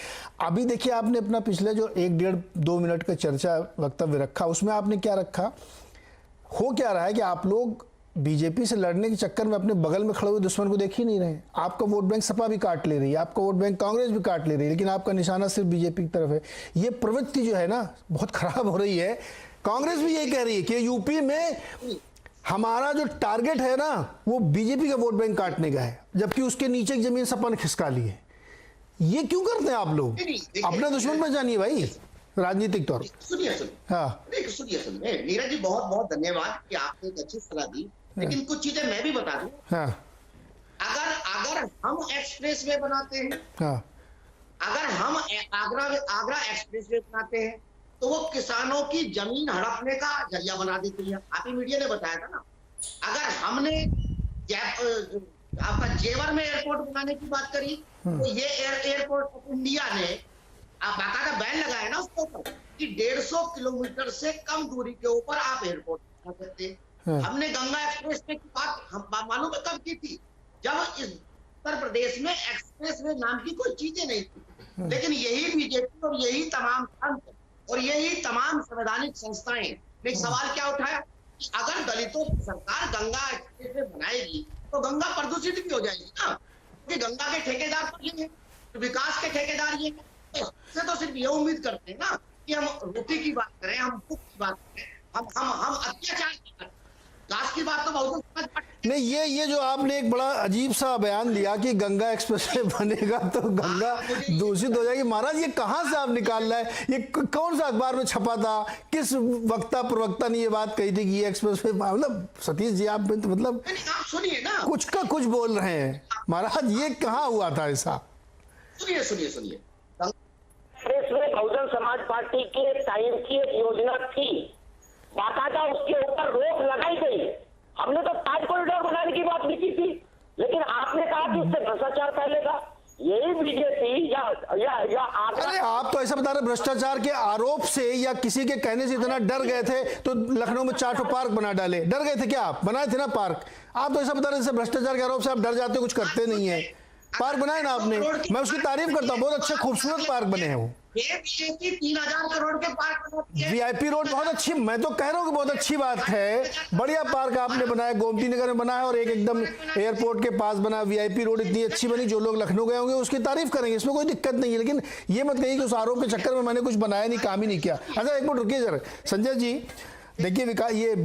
अभी देखिए, आपने अपना पिछले जो 1-1.5-2 मिनट का चर्चा वक्तव्य रखा, उसमें आपने क्या रखा, हो क्या रहा है कि आप लोग बीजेपी से लड़ने के चक्कर में अपने बगल में खड़े हुए दुश्मन को देख ही नहीं रहे। आपका वोट बैंक सपा भी काट ले रही है, आपका वोट बैंक कांग्रेस भी काट ले रही है, लेकिन आपका निशाना सिर्फ बीजेपी की तरफ है। ये प्रवृत्ति जो है ना बहुत खराब हो रही है। कांग्रेस भी यही कह रही है कि यूपी में हमारा जो टारगेट है ना वो बीजेपी का वोट बैंक काटने का है, जबकि उसके नीचे की जमीन सपा ने खिसका ली है। ये क्यों करते हैं आप लोग? अपना दुश्मन पहचानिए भाई राजनीतिक तौर पर। सुनिए नीरज जी, बहुत बहुत धन्यवाद कि आपने एक अच्छी सलाह दी, लेकिन कुछ चीजें मैं भी बता दूं। अगर हम एक्सप्रेस वे बनाते हैं, अगर हम आगरा एक्सप्रेस वे बनाते हैं, तो वो किसानों की जमीन हड़पने का जरिया बना देती है। आप ही मीडिया ने बताया था ना। अगर हमने आपका जेवर में एयरपोर्ट बनाने की बात करी, तो ये एयरपोर्ट ऑफ इंडिया ने बाकायदा बैन लगाया ना उसके ऊपर कि 150 किलोमीटर से कम दूरी के ऊपर आप एयरपोर्ट बना सकते हैं। हमने गंगा एक्सप्रेस वे की बात मालूम है कब की थी? जब इस उत्तर प्रदेश में एक्सप्रेस वे नाम की कोई चीजें नहीं थी। लेकिन यही बीजेपी और यही तमाम संत और यही तमाम संवैधानिक संस्थाएं ने एक सवाल क्या उठाया कि अगर दलितों की सरकार गंगा एक्सप्रेस वे बनाएगी तो गंगा प्रदूषित भी हो जाएगी ना, क्योंकि गंगा के ठेकेदार तो ये हैं, विकास के ठेकेदार ये हैं। तो सिर्फ ये उम्मीद करते हैं ना कि हम रोटी की बात करें, हम भूख की बात करें, हम अत्याचार की करें। लास्ट की बात तो बहुत नहीं, ये जो आपने एक बड़ा अजीब सा बयान दिया कि गंगा एक्सप्रेसवे बनेगा तो गंगा दूषित हो जाएगी। महाराज ये कहाँ से आप निकाल रहे हैं? ये कौन सा अखबार में छपा था? किस वक्ता प्रवक्ता ने ये बात कही थी कि ये एक्सप्रेसवे, मतलब सतीश जी आप मतलब आप सुनिए ना, कुछ का कुछ बोल रहे हैं महाराज। ये कहाँ हुआ था ऐसा? सुनिए एक्सप्रेसवे बहुजन समाज पार्टी के टाइम की एक योजना थी, बाकायदा उसके ऊपर रोक लगाई गई। हमने तो ताज कॉरिडोर बनाने की बात भी की थी, लेकिन आपने कहा कि इससे भ्रष्टाचार फैलेगा। यही बीजेपी या अरे आप तो ऐसा बता रहे भ्रष्टाचार के आरोप से या किसी के कहने से इतना डर गए थे तो लखनऊ में 4 पार्क बना डाले। डर गए थे क्या? आप बनाए थे ना पार्क। आप तो ऐसा बता रहे जैसे भ्रष्टाचार के आरोप से आप डर जाते हो, कुछ करते नहीं है। पार्क बनाए ना आपने, मैं उसकी तारीफ करता हूँ, बहुत अच्छे खूबसूरत पार्क बने हैं वो। 3,000 करोड़ के पार्क, वीआईपी रोड बहुत अच्छी, मैं तो कह रहा हूँ कि बहुत अच्छी बात है। बढ़िया पार्क आपने बनाया, गोमती नगर में बना है और एक एकदम एयरपोर्ट के पास बना। वीआईपी रोड इतनी अच्छी बनी, जो लोग लखनऊ गए होंगे उसकी तारीफ करेंगे, इसमें कोई दिक्कत नहीं है। लेकिन ये मत कहिए कि उस आरोप के चक्कर में मैंने कुछ बनाया नहीं, काम ही नहीं किया। अच्छा एक मिनट रुकिए जरा संजय जी, देखिए विकास, ये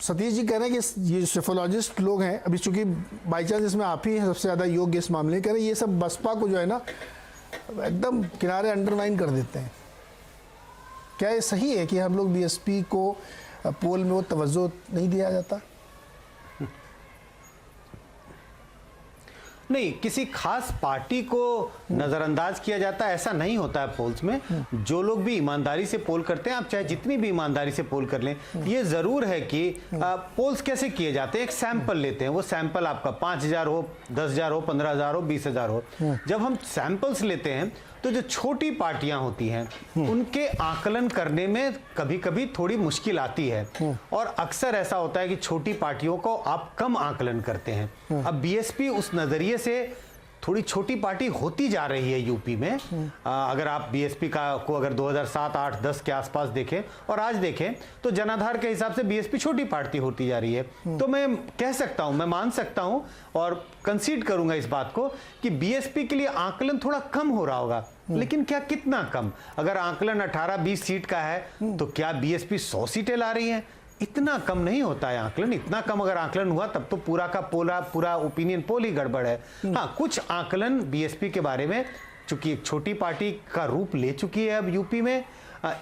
सतीश जी कह रहे हैं कि ये सेफोलॉजिस्ट लोग हैं, अभी चूंकि बाई चांस इसमें आप ही हैं सबसे ज़्यादा योग्य इस मामले में, कह रहे हैं ये सब बसपा को जो है ना एकदम किनारे अंडरमाइन कर देते हैं। क्या ये सही है कि हम लोग बीएसपी को पोल में वो तवज्जो नहीं दिया जाता? नहीं, किसी खास पार्टी को नजरअंदाज किया जाता है ऐसा नहीं होता है पोल्स में। जो लोग भी ईमानदारी से पोल करते हैं, आप चाहे जितनी भी ईमानदारी से पोल कर लें, ये जरूर है कि पोल्स कैसे किए जाते हैं। एक सैंपल लेते हैं, वो सैंपल आपका 5,000 हो, 10,000 हो, 15,000 हो, 20,000 हो। जब हम सैंपल्स लेते हैं तो जो छोटी पार्टियां होती हैं उनके आकलन करने में कभी कभी थोड़ी मुश्किल आती है, और अक्सर ऐसा होता है कि छोटी पार्टियों को आप कम आकलन करते हैं। अब बीएसपी उस नजरिए से थोड़ी छोटी पार्टी होती जा रही है यूपी में। अगर आप बीएसपी को अगर 2007, 8, 10 के आसपास देखें और आज देखें तो जनाधार के हिसाब से बीएसपी छोटी पार्टी होती जा रही है। तो मैं कह सकता हूं, मैं मान सकता हूं और कंसीड करूंगा इस बात को कि बीएसपी के लिए आकलन थोड़ा कम हो रहा होगा। लेकिन क्या कितना कम? अगर आकलन 18-20 सीट का है तो क्या बीएसपी 100 सीटें ला रही है? इतना कम नहीं होता है आकलन। इतना कम अगर आकलन हुआ तब तो पूरा का पूरा ओपिनियन पोल ही गड़बड़ है। हाँ, कुछ आकलन बीएसपी के बारे में, चूंकि एक छोटी पार्टी का रूप ले चुकी है अब यूपी में,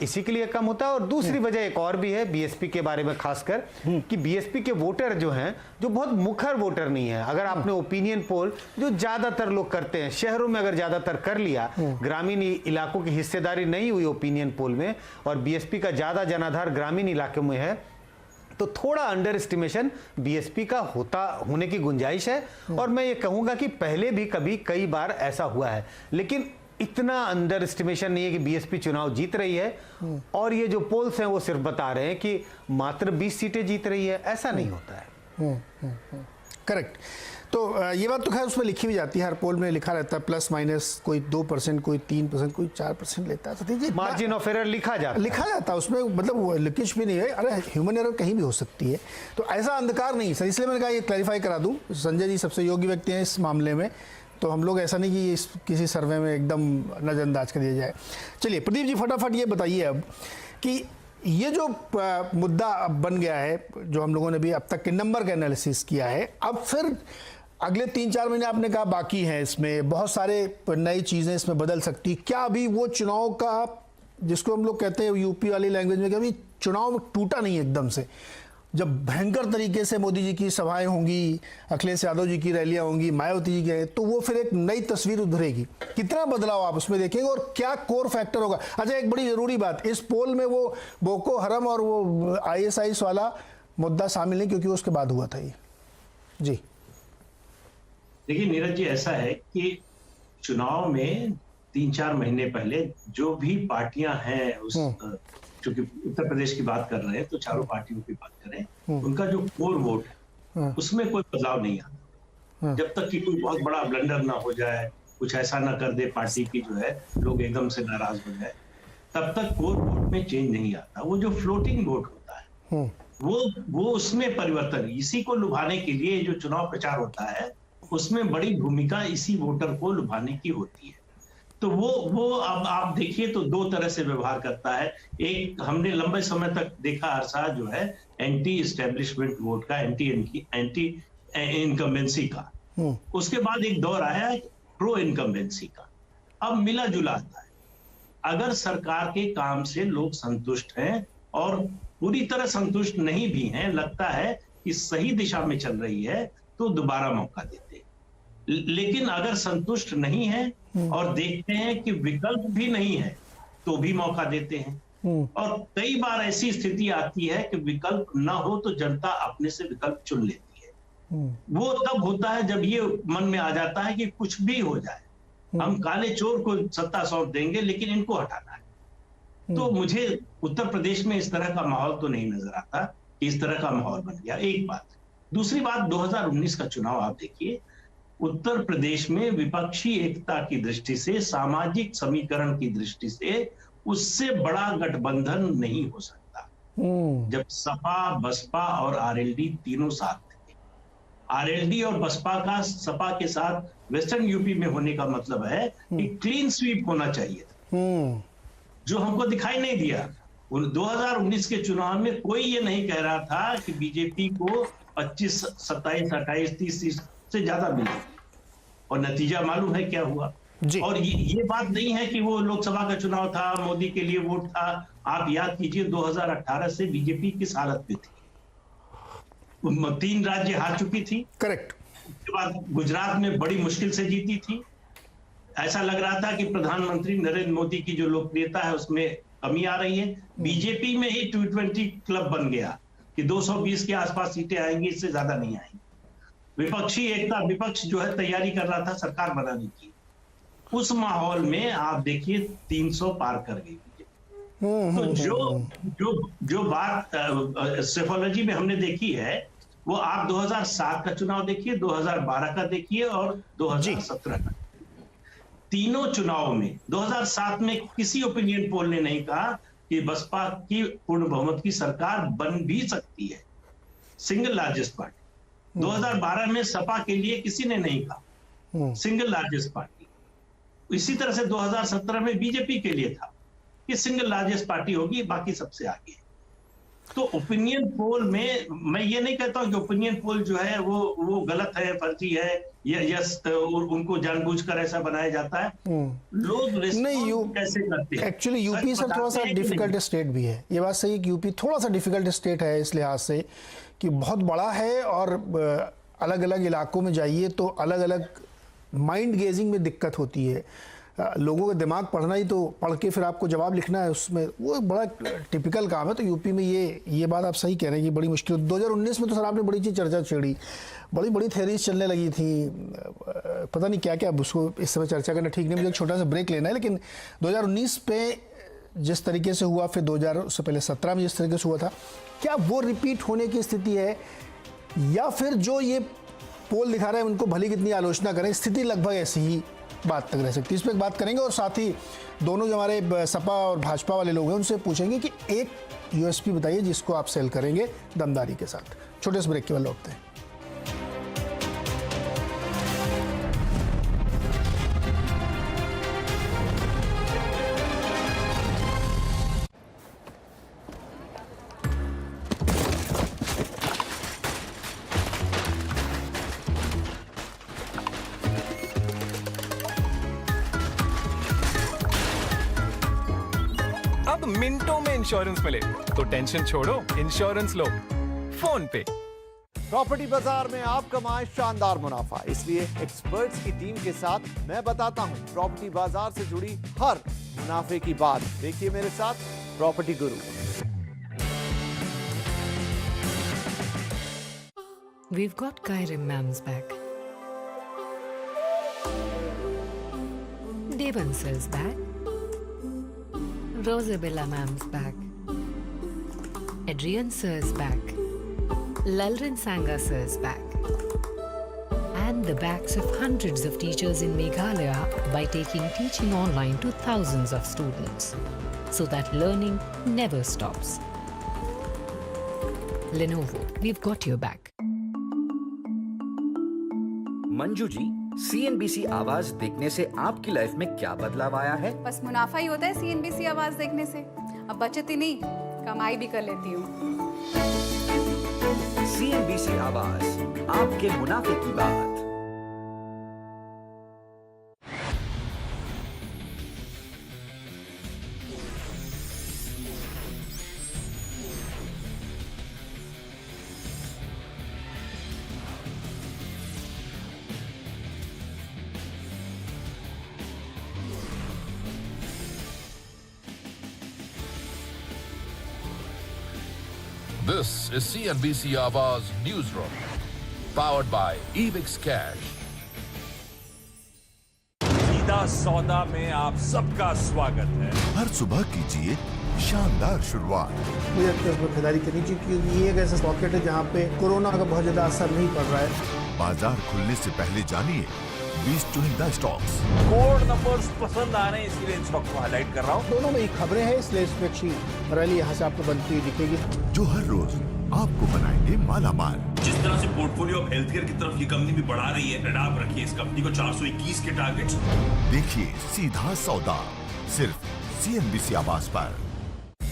इसी के लिए कम होता है। और दूसरी वजह एक और भी है बीएसपी के बारे में खासकर, कि बीएसपी के वोटर जो हैं, जो बहुत मुखर वोटर नहीं है। अगर आपने ओपिनियन पोल जो ज्यादातर लोग करते हैं, शहरों में अगर ज्यादातर कर लिया, ग्रामीण इलाकों की हिस्सेदारी नहीं हुई ओपिनियन पोल में, और बीएसपी का ज्यादा जनाधार ग्रामीण इलाकों में है, तो थोड़ा अंडर एस्टिमेशन बीएसपी का होने की गुंजाइश है। और मैं ये कहूंगा कि पहले भी कई बार ऐसा हुआ है, लेकिन इतना अंडर एस्टिमेशन नहीं है कि बीएसपी चुनाव जीत रही है। और ये जो पोल्स हैं वो सिर्फ बता रहे हैं कि मात्र 20 सीटें जीत रही है, ऐसा नहीं होता है। करेक्ट। तो ये बात तो खैर उसमें लिखी भी जाती है, हर पोल में लिखा रहता है प्लस माइनस, कोई 2%, कोई 3%, कोई 4% लेता है। Satish ji, margin of error लिखा जाता है उसमें, मतलब लिखिश भी नहीं है। अरे ह्यूमन एरर कहीं भी हो सकती है, तो ऐसा अंधकार नहीं सर। इसलिए मैंने कहा ये क्लैरिफाई करा दूं। संजय जी सबसे योग्य व्यक्ति हैं इस मामले में, तो हम लोग ऐसा नहीं कि किसी सर्वे में एकदम नज़रअंदाज कर दिया जाए। चलिए प्रदीप जी, फटाफट ये बताइए अब कि ये जो मुद्दा अब बन गया है, जो हम लोगों ने भी अब तक के नंबर का एनालिसिस किया है, अब फिर अगले 3-4 महीने आपने कहा बाकी हैं, इसमें बहुत सारे नई चीज़ें इसमें बदल सकती। क्या अभी वो चुनाव का, जिसको हम लोग कहते हैं यूपी वाली लैंग्वेज में, कि अभी चुनाव टूटा नहीं एकदम से? जब भयंकर तरीके से मोदी जी की सभाएं होंगी, अखिलेश यादव जी की रैलियां होंगी, मायावती जी की, तो वो फिर एक नई तस्वीर उभरेगी। कितना बदलाव आप उसमें देखेंगे और क्या कोर फैक्टर होगा? अच्छा, एक बड़ी ज़रूरी बात, इस पोल में वो बोको हरम और वो ISIS वाला मुद्दा शामिल नहीं, क्योंकि उसके बाद हुआ था ये। जी देखिए नीरज जी, ऐसा है कि चुनाव में 3-4 महीने पहले जो भी पार्टियां हैं, उस चूंकि उत्तर प्रदेश की बात कर रहे हैं तो चारों पार्टियों की बात करें, उनका जो कोर वोट है उसमें कोई बदलाव नहीं आता। जब तक कि कोई बहुत बड़ा ब्लंडर ना हो जाए, कुछ ऐसा ना कर दे पार्टी की जो है, लोग एकदम से नाराज हो जाए, तब तक कोर वोट में चेंज नहीं आता। वो जो फ्लोटिंग वोट होता है वो उसमें परिवर्तन, इसी को लुभाने के लिए जो चुनाव प्रचार होता है उसमें बड़ी भूमिका इसी वोटर को लुभाने की होती है। तो वो अब आप देखिए तो दो तरह से व्यवहार करता है। एक हमने लंबे समय तक देखा अरसा जो है एंटी एस्टेब्लिशमेंट वोट का, एंटी इनकम्बेंसी का। उसके बाद एक दौर आया प्रो इनकम्बेंसी का। अब मिला जुला आता है। अगर सरकार के काम से लोग संतुष्ट हैं और पूरी तरह संतुष्ट नहीं भी हैं, लगता है कि सही दिशा में चल रही है, तो दोबारा मौका देते हैं। लेकिन अगर संतुष्ट नहीं है और देखते हैं कि विकल्प भी नहीं है, तो भी मौका देते हैं। और कई बार ऐसी स्थिति आती है कि विकल्प ना हो तो जनता अपने से विकल्प चुन लेती है। वो तब होता है जब ये मन में आ जाता है कि कुछ भी हो जाए, हम काले चोर को सत्ता सौंप देंगे लेकिन इनको हटाना है। तो मुझे उत्तर प्रदेश में इस तरह का माहौल तो नहीं नजर आता कि इस तरह का माहौल बन गया। एक बात। दूसरी बात, 2019 का चुनाव आप देखिए, उत्तर प्रदेश में विपक्षी एकता की दृष्टि से, सामाजिक समीकरण की दृष्टि से उससे बड़ा गठबंधन नहीं हो सकता। जब सपा, बसपा और आरएलडी तीनों साथ थे। आरएलडी और बसपा का सपा के साथ वेस्टर्न यूपी में होने का मतलब है कि क्लीन स्वीप होना चाहिए था, जो हमको दिखाई नहीं दिया। 2019 के चुनाव में कोई ये नहीं कह रहा था कि बीजेपी को 25, 27, 28, 30 से ज्यादा मिलेगी, और नतीजा मालूम है क्या हुआ। और ये बात नहीं है कि वो लोकसभा का चुनाव था, मोदी के लिए वोट था। आप याद कीजिए 2018 से बीजेपी किस हालत में थी। 3 राज्य हार चुकी थी। करेक्ट। उसके बाद गुजरात में बड़ी मुश्किल से जीती थी। ऐसा लग रहा था कि प्रधानमंत्री नरेंद्र मोदी की जो लोकप्रियता है उसमें कमी आ रही है। बीजेपी में ही T20 क्लब बन गया कि 220 के आसपास सीटें आएंगी, इससे ज्यादा नहीं आएंगी। विपक्षी एकता, विपक्ष जो है तैयारी कर रहा था सरकार बनाने की। उस माहौल में आप देखिए 300 पार कर गई बीजेपी। तो जो बात सेफोलॉजी में हमने देखी है, वो आप 2007 का चुनाव देखिए, 2012 का देखिए और 2017 का। तीनों चुनाव में 2007 में किसी ओपिनियन पोल ने नहीं कहा कि बसपा की पूर्ण बहुमत की सरकार बन भी सकती है, सिंगल लार्जेस्ट पार्टी। 2012 में सपा के लिए किसी ने नहीं कहा, सिंगल लार्जेस्ट पार्टी। इसी तरह से 2017 में बीजेपी के लिए था कि सिंगल लार्जेस्ट पार्टी होगी, बाकी सबसे आगे। तो ओपिनियन पोल में मैं ये नहीं कहता हूं कि ओपिनियन पोल जो है वो गलत है, फर्जी है, या उनको जानबूझकर ऐसा बनाया जाता है। लोग रिस्पॉन्ड कैसे करते हैं। एक्चुअली यूपी सर थोड़ा सा डिफिकल्ट स्टेट भी है, ये बात सही है कि यूपी थोड़ा सा डिफिकल्ट स्टेट है इस लिहाज से कि बहुत बड़ा है और अलग अलग इलाकों में जाइए तो अलग अलग माइंड गेजिंग में दिक्कत होती है। लोगों का दिमाग पढ़ना ही, तो पढ़ के फिर आपको जवाब लिखना है उसमें, वो एक बड़ा टिपिकल काम है। तो यूपी में ये बात आप सही कह रहे हैं कि बड़ी मुश्किल। 2019 में तो सर आपने बड़ी चीज़ चर्चा छेड़ी, बड़ी बड़ी थ्योरीज चलने लगी थी, पता नहीं क्या क्या। अब उसको इस समय चर्चा करना ठीक नहीं, मुझे एक छोटा सा ब्रेक लेना है। लेकिन 2019 पे जिस तरीके से हुआ, फिर 2000 से पहले 17 में जिस तरीके से हुआ था, क्या वो रिपीट होने की स्थिति है, या फिर जो ये पोल दिखा रहे हैं उनको भली कितनी आलोचना करें, स्थिति लगभग ऐसी ही बात तक रह सकती है। इस पर एक बात करेंगे और साथ ही दोनों जो हमारे सपा और भाजपा वाले लोग हैं उनसे पूछेंगे कि एक यूएसपी बताइए जिसको आप सेल करेंगे दमदारी के साथ। छोटे से ब्रेक के बाद लौटते हैं। अब मिनटों में इंश्योरेंस मिले तो टेंशन छोड़ो, इंश्योरेंस लो फोन पे। प्रॉपर्टी बाजार में आप कमाएं शानदार मुनाफा, इसलिए एक्सपर्ट्स की टीम के साथ मैं बताता हूं प्रॉपर्टी बाजार से जुड़ी हर मुनाफे की बात। देखिए मेरे साथ property Guru. We've got Kairim Mam's back. Devan Sir's back. Rosabella Mam's back. Adrian Sir's back. Lalrin Sangha Sir's back. And the backs of hundreds of teachers in Meghalaya by taking teaching online to thousands of students, so that learning never stops. Lenovo, we've got your back. Manju ji, CNBC आवाज देखने से आपकी life में क्या बदलाव आया है? बस मुनाफा ही होता है CNBC आवाज देखने से। अब बचत ही नहीं, कमाई भी कर लेती हूँ। CNBC आवाज, आपके मुनाफे की बात। This is CNBC Awaaz Newsroom, powered by Ebix Cash. सीधा सौदा में आप सबका स्वागत है। हर सुबह कीजिए शानदार शुरुआत। मुझे लगता है इसमें खरीदारी करनी चाहिए क्योंकि ये एक ऐसा पॉकेट है जहाँ पे कोरोना का बहुत ज्यादा असर नहीं पड़ रहा है। बाजार खुलने से पहले जानिए 20 चुनिंदा स्टॉक्स। कोड नंबर्स पसंद आ रहे हैं इसीलिए इन स्टॉक को हाईलाइट कर रहा हूँ। दोनों में ही खबरें हैं इसलिए इसमें अच्छी रैली यहाँ से आपको बनती हुई दिखेगी, जो हर रोज आपको बनाएंगे माला माल। जिस तरह से पोर्टफोलियो ऑफ हेल्थ केयर की तरफ ये कंपनी भी बढ़ा रही है, आप रखिए इस कंपनी को 421 के टारगेट्स। देखिए सीधा सौदा सिर्फ CNBC आवाज पर।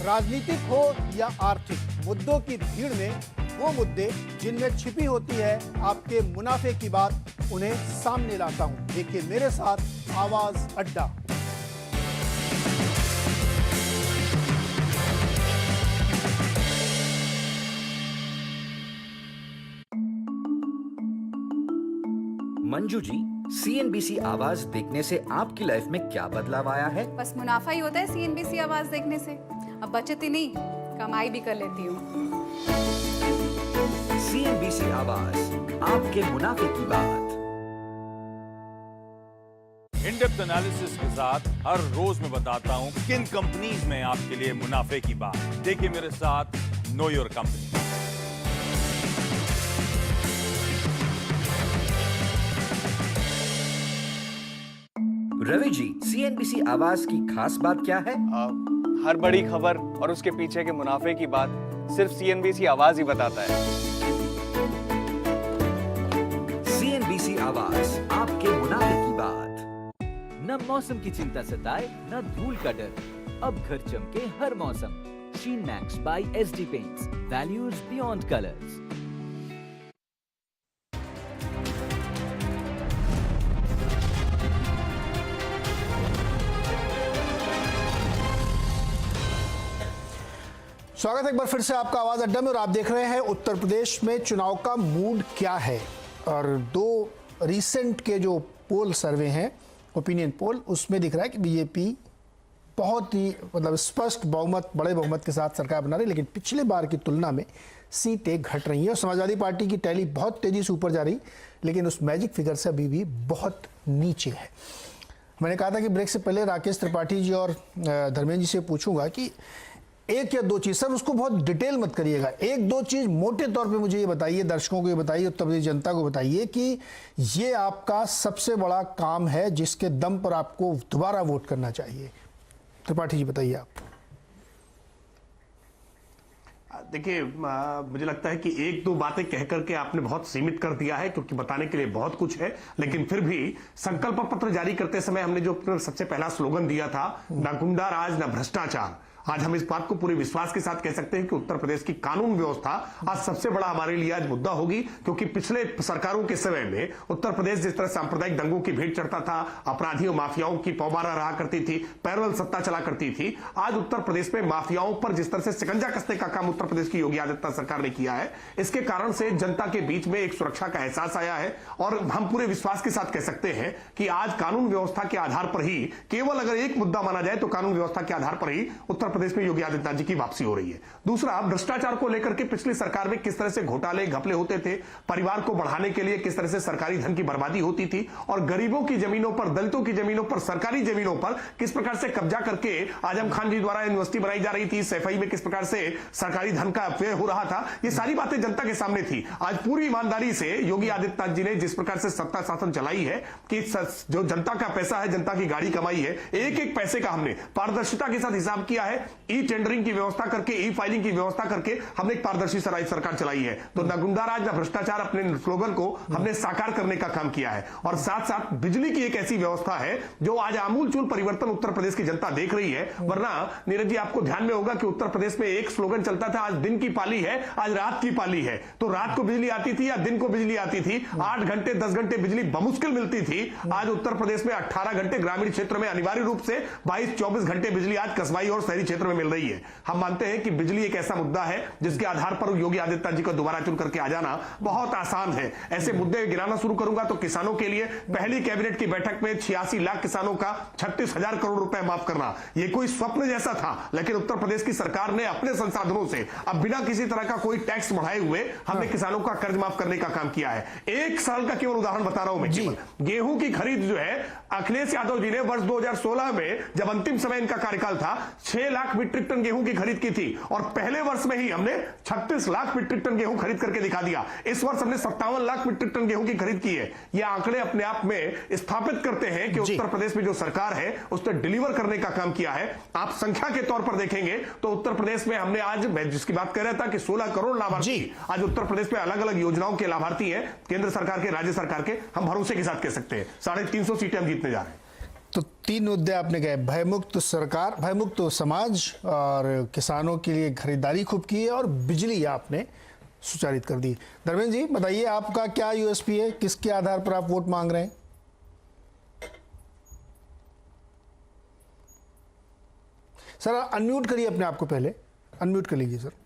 राजनीतिक हो या आर्थिक, मुद्दों की भीड़ में वो मुद्दे जिनमें छिपी होती है आपके मुनाफे की बात, उन्हें सामने लाता हूं। देखिए मेरे साथ आवाज अड्डा। मंजू जी, CNBC आवाज देखने से आपकी लाइफ में क्या बदलाव आया है? बस मुनाफा ही होता है CNBC आवाज देखने से। अब बचत ही नहीं, कमाई भी कर लेती हूँ। CNBC आवाज, आपके मुनाफे की बात। इन डेप्थ एनालिसिस के साथ हर रोज मैं बताता हूँ किन कंपनीज में आपके लिए मुनाफे की बात। देखिए मेरे साथ know your company. Ravi ji, CNBC Awaaz की खास बात क्या है? हर बड़ी खबर और उसके पीछे के मुनाफे की बात सिर्फ CNBC आवाज ही बताता है। CNBC आवाज, आपके मुनाफे की बात। न मौसम की चिंता सताए, न धूल का डर। अब घर चमके हर मौसम। Sheen max by SD paints, values beyond colours. स्वागत है एक बार फिर से आपका आवाज अड्डा में, और आप देख रहे हैं उत्तर प्रदेश में चुनाव का मूड क्या है। और दो रिसेंट के जो पोल सर्वे हैं, ओपिनियन पोल, उसमें दिख रहा है कि बीजेपी बहुत ही मतलब स्पष्ट बहुमत, बड़े बहुमत के साथ सरकार बना रही है, लेकिन पिछले बार की तुलना में सीटें घट रही हैं। और समाजवादी पार्टी की टैली बहुत तेजी से ऊपर जा रही, लेकिन उस मैजिक फिगर से अभी भी बहुत नीचे है। मैंने कहा था कि ब्रेक से पहले राकेश त्रिपाठी जी और धर्मेंद्र जी से पूछूंगा कि एक या दो चीज, सर उसको बहुत डिटेल मत करिएगा, एक दो चीज मोटे तौर पे मुझे ये बताइए, दर्शकों को ये बताइए, उत्तर प्रदेश जनता को बताइए कि ये आपका सबसे बड़ा काम है जिसके दम पर आपको दोबारा वोट करना चाहिए। त्रिपाठी जी बताइए आप। देखिए, मुझे लगता है कि एक दो बातें कह करके आपने बहुत सीमित कर दिया है, क्योंकि बताने के लिए बहुत कुछ है। लेकिन फिर भी संकल्प पत्र जारी करते समय हमने जो सबसे पहला स्लोगन दिया था, ना गुंडा राज ना भ्रष्टाचार, आज हम इस बात को पूरे विश्वास के साथ कह सकते हैं कि उत्तर प्रदेश की कानून व्यवस्था आज सबसे बड़ा हमारे लिए आज मुद्दा होगी। क्योंकि पिछले सरकारों के समय में उत्तर प्रदेश जिस तरह सांप्रदायिक दंगों की भेंट चढ़ता था, अपराधियों माफियाओं की पौबारा रहा करती थी, पैरेलल सत्ता चला करती थी, आज उत्तर प्रदेश में माफियाओं पर जिस तरह से शिकंजा कसने का काम उत्तर प्रदेश की योगी आदित्यनाथ सरकार ने किया है, इसके कारण से जनता के बीच में एक सुरक्षा का एहसास आया है। और हम पूरे विश्वास के साथ कह सकते हैं कि आज कानून व्यवस्था के आधार पर ही, केवल अगर एक मुद्दा माना जाए तो कानून व्यवस्था के आधार पर ही उत्तर प्रदेश में योगी आदित्यनाथ जी की वापसी हो रही है। दूसरा, भ्रष्टाचार को लेकर के पिछली सरकार में किस तरह से घोटाले घपले होते थे, परिवार को बढ़ाने के लिए किस तरह से सरकारी धन की बर्बादी होती थी, और गरीबों की जमीनों पर, दलितों की जमीनों पर, सरकारी जमीनों पर किस प्रकार से कब्जा करके आजम खान जी द्वारा यूनिवर्सिटी बनाई जा रही थी, सैफई में किस प्रकार से सरकारी धन का व्यय हो रहा था, ये सारी बातें जनता के सामने थी। आज पूरी ईमानदारी से योगी आदित्यनाथ जी ने जिस प्रकार से सत्ता शासन चलाई है कि जो जनता का पैसा है, जनता की गाड़ी कमाई है, एक एक पैसे का हमने पारदर्शिता के साथ हिसाब किया है। ई टेंडरिंग की व्यवस्था करके, ई फाइलिंग की व्यवस्था करके हमने एक पारदर्शी सरकार चलाई है। तो न गुंडाराज न भ्रष्टाचार अपने स्लोगन को हमने साकार करने का काम किया है। और साथ साथ बिजली की एक ऐसी व्यवस्था है जो आज आमूलचूल परिवर्तन उत्तर प्रदेश की जनता देख रही है। वरना नीरज जी, आपको ध्यान में होगा कि उत्तर प्रदेश में एक स्लोगन चलता था, आज दिन की पाली है, आज रात की पाली है। तो रात को बिजली आती थी या दिन को बिजली आती थी, 8 घंटे 10 घंटे बिजली बमुश्किल मिलती थी। आज उत्तर प्रदेश में 18 घंटे, ग्रामीण क्षेत्र में अनिवार्य रूप से 22-24 घंटे बिजली आज कस्बाई और शहरी क्षेत्र में मिल रही है। हम मानते हैं कि बिजली एक ऐसा मुद्दा है जिसके आधार पर योगी आदित्यनाथ जी को दोबारा चुन करके आ जाना बहुत आसान है। ऐसे मुद्दे गिनाना शुरू करूंगा तो किसानों के लिए पहली कैबिनेट की बैठक में 86 लाख किसानों का 36,000 करोड़ रुपए माफ करना, यह कोई स्वप्न जैसा था। लेकिन उत्तर प्रदेश की सरकार ने अपने संसाधनों से अब बिना किसी तरह का कोई टैक्स बढ़ाए हुए हमने किसानों का कर्ज माफ करने का काम किया है। एक साल का केवल उदाहरण बता रहा हूं मैं, केवल गेहूं की खरीद जो है, अखिलेश यादव जी ने वर्ष 2016 में जब अंतिम समय इनका कार्यकाल था 6 लाख मीट्रिक टन गेहूं की खरीद की थी और पहले वर्ष में ही हमने 36 लाख मीट्रिक टन गेहूं खरीद करके दिखा दिया। इस वर्ष हमने 57 लाख मीट्रिक टन गेहूं की खरीद की है। ये आंकड़े अपने आप में स्थापित करते हैं कि उत्तर प्रदेश में जो सरकार है उसने डिलीवर करने का काम किया है। आप संख्या के तौर पर देखेंगे तो उत्तर प्रदेश में हमने आज, मैं जिसकी बात कर रहा था कि 16 करोड़ लाभार्थी आज उत्तर प्रदेश में अलग अलग योजनाओं के लाभार्थी हैं, केंद्र सरकार के, राज्य सरकार के। हम भरोसे के साथ कह सकते हैं 350 सीटें हम जीतने जा रहे हैं। तो 3 मुद्दे आपने कहे, भयमुक्त सरकार, भयमुक्त समाज और किसानों के लिए खरीदारी खूब की है और बिजली आपने सुचारित कर दी। धर्मेंद्र जी बताइए, आपका क्या यूएसपी है, किसके आधार पर आप वोट मांग रहे हैं? सर अनम्यूट करिए अपने आप को, पहले अनम्यूट कर लीजिए सर।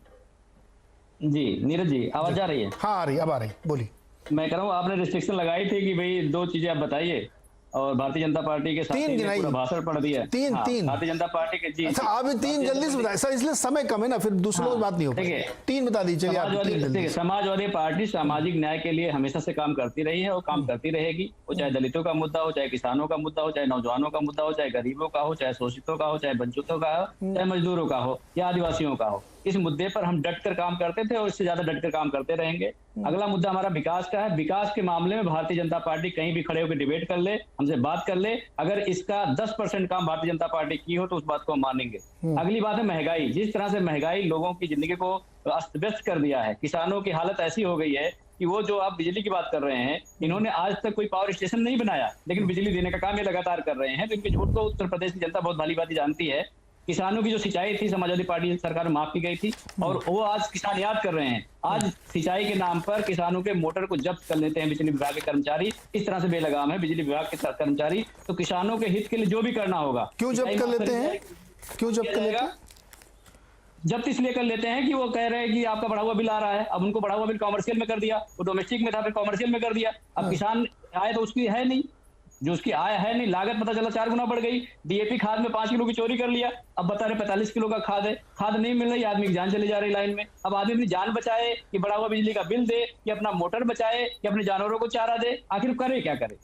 जी नीरज जी, आवाज आ रही है? हाँ आ रही, अब आ रही, बोलिए। मैं कह रहा हूँ आपने रिस्ट्रिक्शन लगाई थी कि भाई 2 चीजें आप बताइए और भारतीय जनता पार्टी के साथी ने पूरा भाषण पढ़ दिया। तीन भारतीय जनता पार्टी के जी। अच्छा आप 3 जल्दी से बताएं सर, इसलिए समय कम है ना, फिर दूसरों की बात नहीं हो पाएगी। 3 बता दीजिए आप। समाजवादी पार्टी सामाजिक न्याय के लिए हमेशा से काम करती रही है और काम करती रहेगी। वो चाहे दलितों का मुद्दा हो, चाहे किसानों का मुद्दा हो, चाहे नौजवानों का मुद्दा हो, चाहे गरीबों का हो, चाहे शोषितों का हो, चाहे वंचितों का हो, चाहे मजदूरों का हो या आदिवासियों का हो। इस मुद्दे पर हम डटकर काम करते थे और इससे ज्यादा डटकर काम करते रहेंगे। अगला मुद्दा हमारा विकास का है। विकास के मामले में भारतीय जनता पार्टी कहीं भी खड़े होकर डिबेट कर ले, हमसे बात कर ले। अगर इसका 10% काम भारतीय जनता पार्टी की हो तो उस बात को हम मानेंगे। अगली बात है महंगाई। जिस तरह से महंगाई लोगों की जिंदगी को अस्त व्यस्त कर दिया है, किसानों की हालत ऐसी हो गई है कि वो जो आप बिजली की बात कर रहे हैं, इन्होंने आज तक कोई पावर स्टेशन नहीं बनाया लेकिन बिजली देने का काम ये लगातार कर रहे हैं। तो इनके झूठ को उत्तर प्रदेश की जनता बहुत भली भांति जानती है। किसानों की जो सिंचाई थी समाजवादी पार्टी सरकार में माफ की गई थी और वो आज किसान याद कर रहे हैं। आज सिंचाई के नाम पर किसानों के मोटर को जब्त कर लेते हैं बिजली विभाग के कर्मचारी। इस तरह से बेलगाम है बिजली विभाग के कर्मचारी। तो किसानों के हित के लिए जो भी करना होगा। क्यों जब्त कर लेते हैं? क्यों जब्त कर लेते हैं? जब्त इसलिए कर लेते हैं कि वो कह रहे हैं कि आपका बढ़ा हुआ बिल आ रहा है। अब उनको बढ़ा हुआ बिल कॉमर्शियल में कर दिया, वो डोमेस्टिक में था फिर कॉमर्शियल में कर दिया। अब किसान आय तो उसकी है नहीं, जो उसकी आय है नहीं, लागत पता चला 4 गुना बढ़ गई। डीएपी खाद में 5 किलो की चोरी कर लिया, अब बता रहे 45 किलो का खाद है। खाद नहीं मिल रही, आदमी की जान चली जा रही लाइन में। अब आदमी अपनी जान बचाए कि बढ़ा हुआ बिजली का बिल दे, कि अपना मोटर बचाए, कि अपने जानवरों को चारा दे, आखिर करे क्या करे?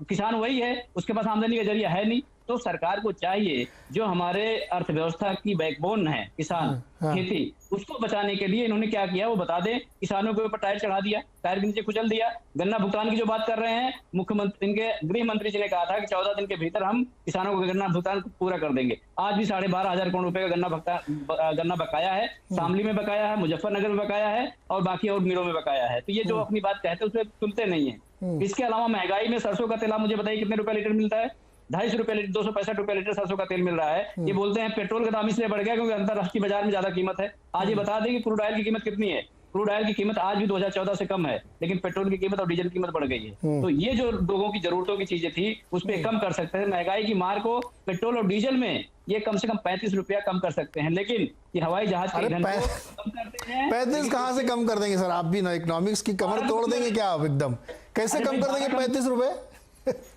किसान वही है, उसके पास आमदनी का जरिया है नहीं। तो सरकार को चाहिए जो हमारे अर्थव्यवस्था की बैकबोन है किसान, खेती, उसको बचाने के लिए इन्होंने क्या किया वो बता दें। किसानों के ऊपर टायर चढ़ा दिया, टायर के नीचे कुचल दिया। गन्ना भुगतान की जो बात कर रहे हैं, मुख्यमंत्री इनके गृह मंत्री जी ने कहा था कि 14 दिन के भीतर हम किसानों को गन्ना भुगतान पूरा कर देंगे। आज भी 12,500 करोड़ रुपए का गन्ना बकाया है। शामली में बकाया है, मुजफ्फरनगर में बकाया है और बाकी और मिलों में बकाया है। तो ये जो अपनी बात कहते हैं उसमें सुनते नहीं है। इसके अलावा महंगाई में सरसों का तेल आप मुझे बताइए कितने रुपए लीटर मिलता है? 250 रुपए लीटर, 265 रुपए लीटर सरसों का तेल मिल रहा है। ये बोलते हैं पेट्रोल का दाम इसलिए बढ़ गया क्योंकि अंतरराष्ट्रीय बाजार में ज्यादा कीमत है। आज ये बता दें कि क्रूड ऑयल की कीमत कितनी है? क्रूड ऑयल की कीमत आज भी 2014 से कम है, लेकिन पेट्रोल की कीमत और डीजल की कीमत बढ़ गई है। तो ये जो लोगों की जरूरतों की चीजें थी उस पर कम कर सकते हैं। महंगाई की मार को पेट्रोल और डीजल में ये कम से कम 35 रुपया कम कर सकते हैं, लेकिन ये हवाई जहाज के ईंधन को कम करते हैं। 35 कहाँ से कम कर देंगे सर? आप भी ना इकोनॉमिक्स की कमर तोड़ देंगे क्या आप? एकदम कैसे कम कर देंगे 35 रुपए?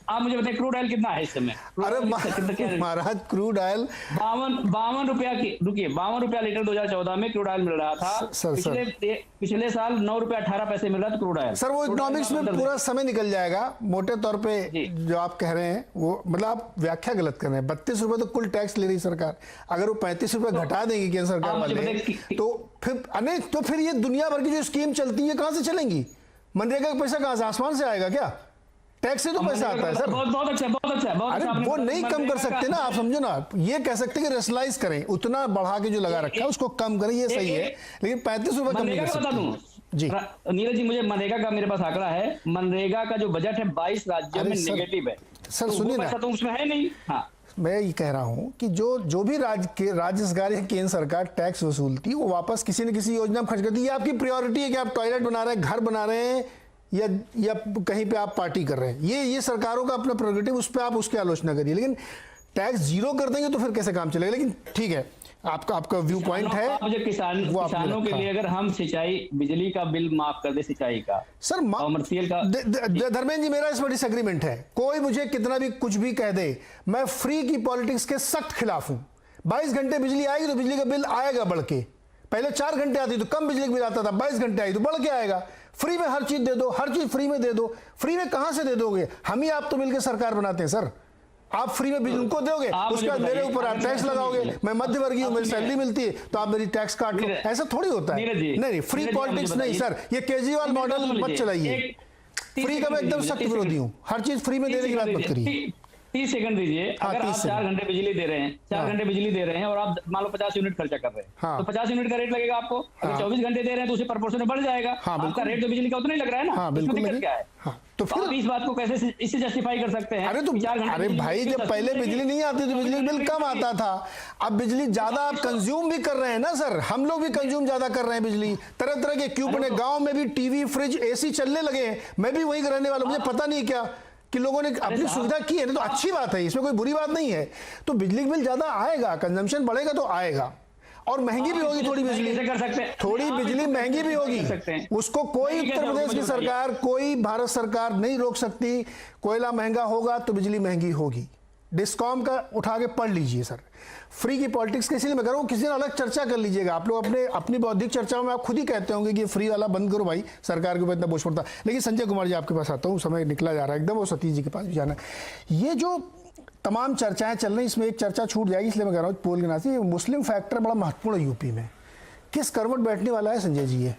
आप मुझे बताइए क्रूड ऑयल कितना है इस समय? अरे महाराज क्रूड ऑयल 52 रुपया की, रुकिए 52 रुपया लीटर 2014 में क्रूड ऑयल मिल रहा था। पिछले साल 9 रुपया 18 पैसे मिल रहा था क्रूड ऑयल। सर वो इकोनॉमिक्स में पूरा समय निकल जाएगा। मोटे तौर पे जो आप कह रहे हैं वो मतलब आप व्याख्या गलत कर रहे हैं। 32 रुपए तो कुल टैक्स ले रही सरकार, अगर वो 35 रुपए घटा देंगी केंद्र सरकार वाले तो फिर ये दुनिया भर की जो स्कीम चलती है कहां से चलेंगी? मनरेगा का पैसा कहां से, आसमान से आएगा क्या? टैक्स से तो पैसा आता है सर। बहुत अच्छा, बहुत अच्छा, बहुत अरे अच्छा। वो नहीं कम कर सकते ना, आप समझो ना, ये कह सकते हैं कि रेशनलाइज करें, उतना बढ़ा के जो लगा रखा है उसको कम करें, ये सही है, लेकिन 35 रुपए कम नहीं कर सकते। जी नीरज जी, मुझे मनरेगा का मेरे पास आंकड़ा है, मनरेगा का जो बजट है 22 राज्यों में नेगेटिव है सर। सुनिए ना, तो उसमें है नहीं। हाँ, मैं ये कह रहा हूँ कि जो भी राज्य सरकार या केंद्र सरकार टैक्स वसूलती है वो वापस किसी न किसी योजना में खर्च करती है। ये आपकी प्रायोरिटी है कि आप टॉयलेट बना रहे हैं, घर बना रहे हैं, या कहीं पे आप पार्टी कर रहे हैं, ये सरकारों का अपना प्रोग्रेटिव, उस पर आप उसकी आलोचना करिए, लेकिन टैक्स जीरो कर देंगे तो फिर कैसे काम चलेगा। लेकिन ठीक है, आपका व्यू पॉइंट है। मुझे किसानों के लिए अगर हम सिंचाई बिजली का बिल माफ कर दे, सिंचाई का सर, कॉमर्शियल का। धर्मेंद्र जी, मेरा इस पर डिसएग्रीमेंट है। कोई मुझे कितना भी कुछ भी कह दे, मैं फ्री की पॉलिटिक्स के सख्त खिलाफ हूं। 22 घंटे बिजली आएगी तो बिजली का बिल आएगा बढ़ के। पहले 4 घंटे आती तो कम बिजली का बिल आता था, 22 घंटे आई तो बढ़ के आएगा। फ्री में हर चीज दे दो, हर चीज फ्री में दे दो। फ्री में कहां से दे दोगे? हम ही आप तो मिलकर सरकार बनाते हैं सर। आप फ्री में बिजली उनको दोगे, उसके बाद मेरे ऊपर आप टैक्स लगाओगे। मैं मध्यवर्गीय हूं, मेरी सैलरी मिलती है तो आप मेरी टैक्स काट लो। ऐसा थोड़ी होता है। नहीं, फ्री पॉलिटिक्स नहीं सर, ये केजरीवाल मॉडल मत चलाइए। फ्री का मैं एकदम सख्त विरोधी हूं। हर चीज फ्री में देने की बात मत करिए। 30 सेकंड दीजिए। अगर आप 4 घंटे बिजली दे रहे हैं, 4 घंटे बिजली दे रहे हैं और आप मान लो 50 यूनिट खर्चा कर रहे हैं, तो 50 यूनिट का रेट लगेगा आपको। अगर 24 घंटे दे रहे हैं तो उसे प्रोपोर्शन में बढ़ जाएगा। आपका रेट तो बिजली का उतना ही लग रहा है ना, इसमें दिक्कत क्या है? तो फिर आप इस बात को कैसे इससे जस्टिफाई कर सकते हैं? अरे भाई, जब पहले बिजली नहीं आती तो बिजली बिल कम आता था। अब बिजली ज्यादा आप कंज्यूम भी कर रहे हैं ना सर, हम लोग भी कंज्यूम ज्यादा कर रहे हैं बिजली। तरह तरह के इक्विपमेंट है, गांव में भी टीवी, फ्रिज, एसी चलने लगे हैं। मैं भी वहीं रहने वाला, मुझे पता नहीं क्या कि लोगों ने अपनी सुविधा की है ना, तो अच्छी बात है, इसमें कोई बुरी बात नहीं है। तो बिजली बिल ज्यादा आएगा, कंजम्पशन बढ़ेगा तो आएगा, और महंगी भी होगी थोड़ी बिजली, थोड़ी बिजली महंगी भी होगी। उसको कोई उत्तर प्रदेश की सरकार, कोई भारत सरकार नहीं रोक सकती। कोयला महंगा होगा तो बिजली महंगी होगी। डिस्कॉम का उठा के पढ़ लीजिए सर। फ्री की पॉलिटिक्स के इसलिए मैं कर रहा हूँ, किसी दिन अलग चर्चा कर लीजिएगा। आप लोग अपनी बौद्धिक चर्चाओं में आप खुद ही कहते होंगे कि फ्री वाला बंद करो भाई, सरकार के ऊपर इतना बोझ पड़ता। लेकिन संजय कुमार जी, आपके पास आता हूँ, समय निकला जा रहा है एकदम, और सतीश जी के पास भी जाना है। ये जो तमाम चर्चाएं चल रही, इसमें एक चर्चा छूट जाएगी, इसलिए मैं कह रहा हूँ पोल के नाम से, मुस्लिम फैक्टर बड़ा महत्वपूर्ण है यूपी में। किस करवट बैठने वाला है संजय जी ये?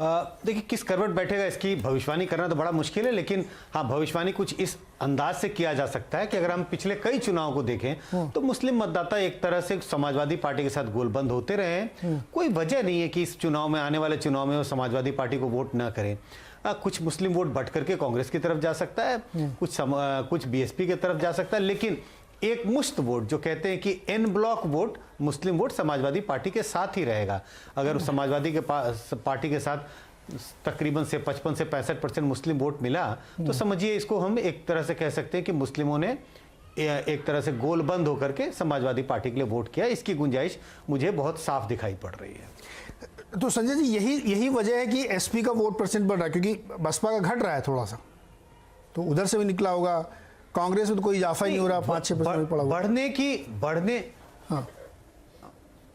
देखिए, किस करवट बैठेगा इसकी भविष्यवाणी करना तो बड़ा मुश्किल है, लेकिन हाँ, भविष्यवाणी कुछ इस अंदाज से किया जा सकता है कि अगर हम पिछले कई चुनाव को देखें तो मुस्लिम मतदाता एक तरह से समाजवादी पार्टी के साथ गोलबंद होते रहे हैं। कोई वजह नहीं है कि इस चुनाव में, आने वाले चुनाव में वो समाजवादी पार्टी को वोट ना करें। कुछ मुस्लिम वोट बट करके कांग्रेस की तरफ जा सकता है, कुछ बीएसपी की तरफ जा सकता है, लेकिन एक मुश्त वोट, जो कहते हैं कि एन ब्लॉक वोट, मुस्लिम वोट समाजवादी पार्टी के साथ ही रहेगा। अगर समाजवादी के पार्टी के साथ तकरीबन से 55 से 65% मुस्लिम वोट मिला तो समझिए इसको हम एक तरह से कह सकते हैं कि मुस्लिमों ने एक तरह से गोलबंद होकर के समाजवादी पार्टी के लिए वोट किया। इसकी गुंजाइश मुझे बहुत साफ दिखाई पड़ रही है। तो संजय जी, यही वजह है कि एसपी का वोट परसेंट बढ़ रहा है, क्योंकि बसपा का घट रहा है थोड़ा सा, तो उधर से भी निकला होगा। कांग्रेस में तो कोई इजाफा ही नहीं हो रहा, 5-6% पड़ा बढ़ने हाँ।